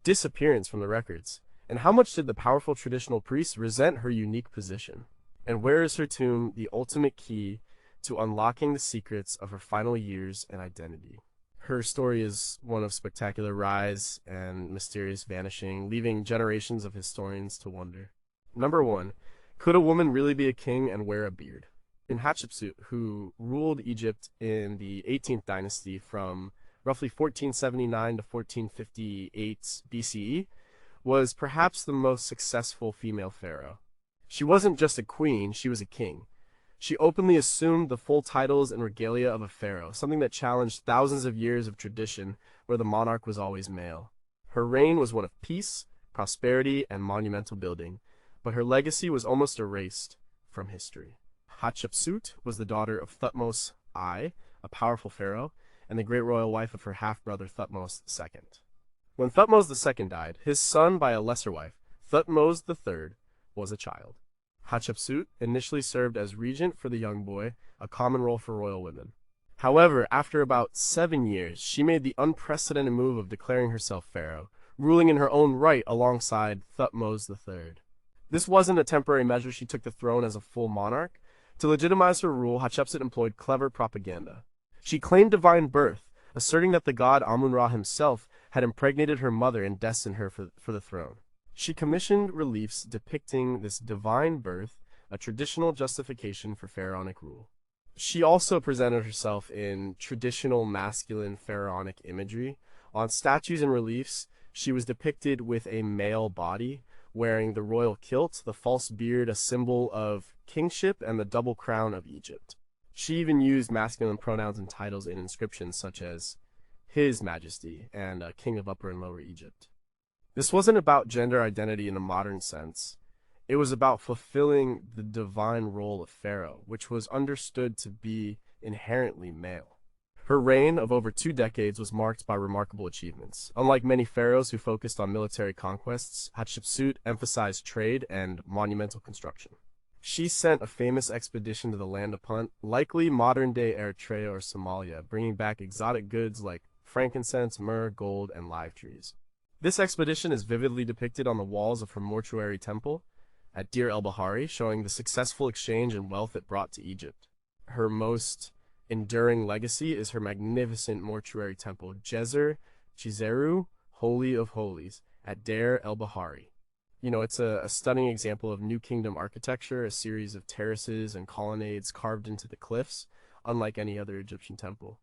disappearance from the records? And how much did the powerful traditional priests resent her unique position? And where is her tomb, the ultimate key to unlocking the secrets of her final years and identity? Her story is one of spectacular rise and mysterious vanishing, leaving generations of historians to wonder. Number 1. Could a woman really be a king and wear a beard? In Hatshepsut, who ruled Egypt in the 18th dynasty from roughly 1479 to 1458 BCE, was perhaps the most successful female pharaoh. She wasn't just a queen, she was a king. She openly assumed the full titles and regalia of a pharaoh, something that challenged thousands of years of tradition where the monarch was always male. Her reign was one of peace, prosperity, and monumental building, but her legacy was almost erased from history. Hatshepsut was the daughter of Thutmose I, a powerful pharaoh, and the great royal wife of her half-brother Thutmose II. When Thutmose II died, his son by a lesser wife, Thutmose III, was a child. Hatshepsut initially served as regent for the young boy, a common role for royal women. However, after about 7 years, she made the unprecedented move of declaring herself pharaoh, ruling in her own right alongside Thutmose III. This wasn't a temporary measure. She took the throne as a full monarch. To legitimize her rule, Hatshepsut employed clever propaganda. She claimed divine birth, asserting that the god Amun-Ra himself had impregnated her mother and destined her for the throne. She commissioned reliefs depicting this divine birth, a traditional justification for pharaonic rule. She also presented herself in traditional masculine pharaonic imagery. On statues and reliefs, she was depicted with a male body, wearing the royal kilt, the false beard, a symbol of kingship, and the double crown of Egypt. She even used masculine pronouns and titles in inscriptions such as His Majesty and King of Upper and Lower Egypt. This wasn't about gender identity in a modern sense. It was about fulfilling the divine role of pharaoh, which was understood to be inherently male. Her reign of over 2 decades was marked by remarkable achievements. Unlike many pharaohs who focused on military conquests, Hatshepsut emphasized trade and monumental construction. She sent a famous expedition to the land of Punt, likely modern-day Eritrea or Somalia, bringing back exotic goods like frankincense, myrrh, gold, and live trees. This expedition is vividly depicted on the walls of her mortuary temple at Deir el-Bahari, showing the successful exchange and wealth it brought to Egypt. Her most enduring legacy is her magnificent mortuary temple, Chizeru, Holy of Holies, at Deir el-Bahari. It's a stunning example of New Kingdom architecture, a series of terraces and colonnades carved into the cliffs, unlike any other Egyptian temple.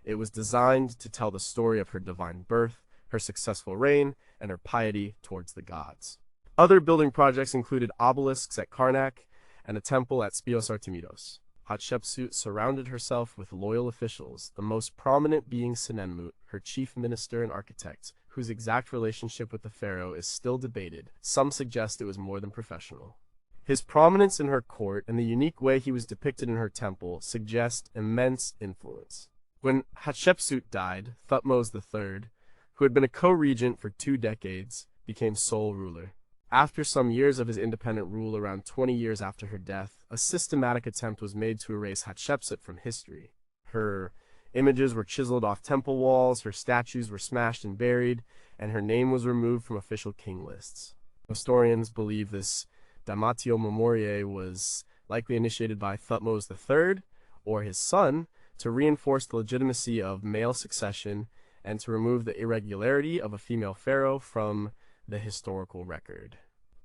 It was designed to tell the story of her divine birth, her successful reign, and her piety towards the gods. Other building projects included obelisks at Karnak and a temple at Spios Artemidos. Hatshepsut surrounded herself with loyal officials, the most prominent being Senenmut, her chief minister and architect, whose exact relationship with the pharaoh is still debated. Some suggest it was more than professional. His prominence in her court and the unique way he was depicted in her temple suggest immense influence. When Hatshepsut died, Thutmose III, who had been a co-regent for 2 decades, became sole ruler. After some years of his independent rule, around 20 years after her death, a systematic attempt was made to erase Hatshepsut from history. Her images were chiseled off temple walls, her statues were smashed and buried, and her name was removed from official king lists. Historians believe this damnatio memoriae was likely initiated by Thutmose III, or his son, to reinforce the legitimacy of male succession and to remove the irregularity of a female pharaoh from the historical record.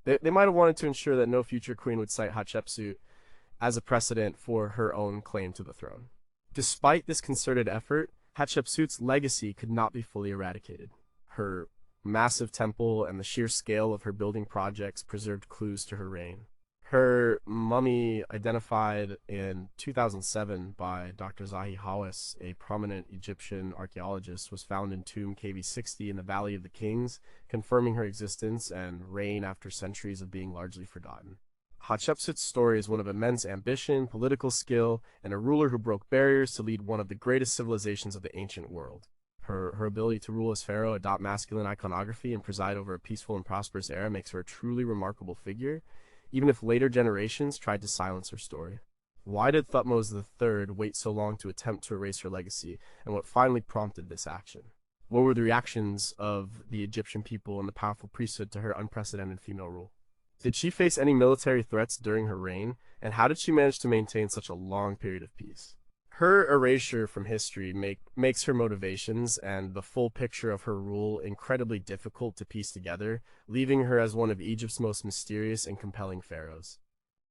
They might have wanted to ensure that no future queen would cite Hatshepsut as a precedent for her own claim to the throne. Despite this concerted effort, Hatshepsut's legacy could not be fully eradicated. Her massive temple and the sheer scale of her building projects preserved clues to her reign. Her mummy, identified in 2007 by Dr. Zahi Hawass, a prominent Egyptian archaeologist, was found in tomb KV60 in the Valley of the Kings, confirming her existence and reign after centuries of being largely forgotten. Hatshepsut's story is one of immense ambition, political skill, and a ruler who broke barriers to lead one of the greatest civilizations of the ancient world. Her ability to rule as pharaoh, adopt masculine iconography, and preside over a peaceful and prosperous era makes her a truly remarkable figure, even if later generations tried to silence her story. Why did Thutmose III wait so long to attempt to erase her legacy, and what finally prompted this action? What were the reactions of the Egyptian people and the powerful priesthood to her unprecedented female rule? Did she face any military threats during her reign, and how did she manage to maintain such a long period of peace? Her erasure from history makes her motivations and the full picture of her rule incredibly difficult to piece together, leaving her as one of Egypt's most mysterious and compelling pharaohs.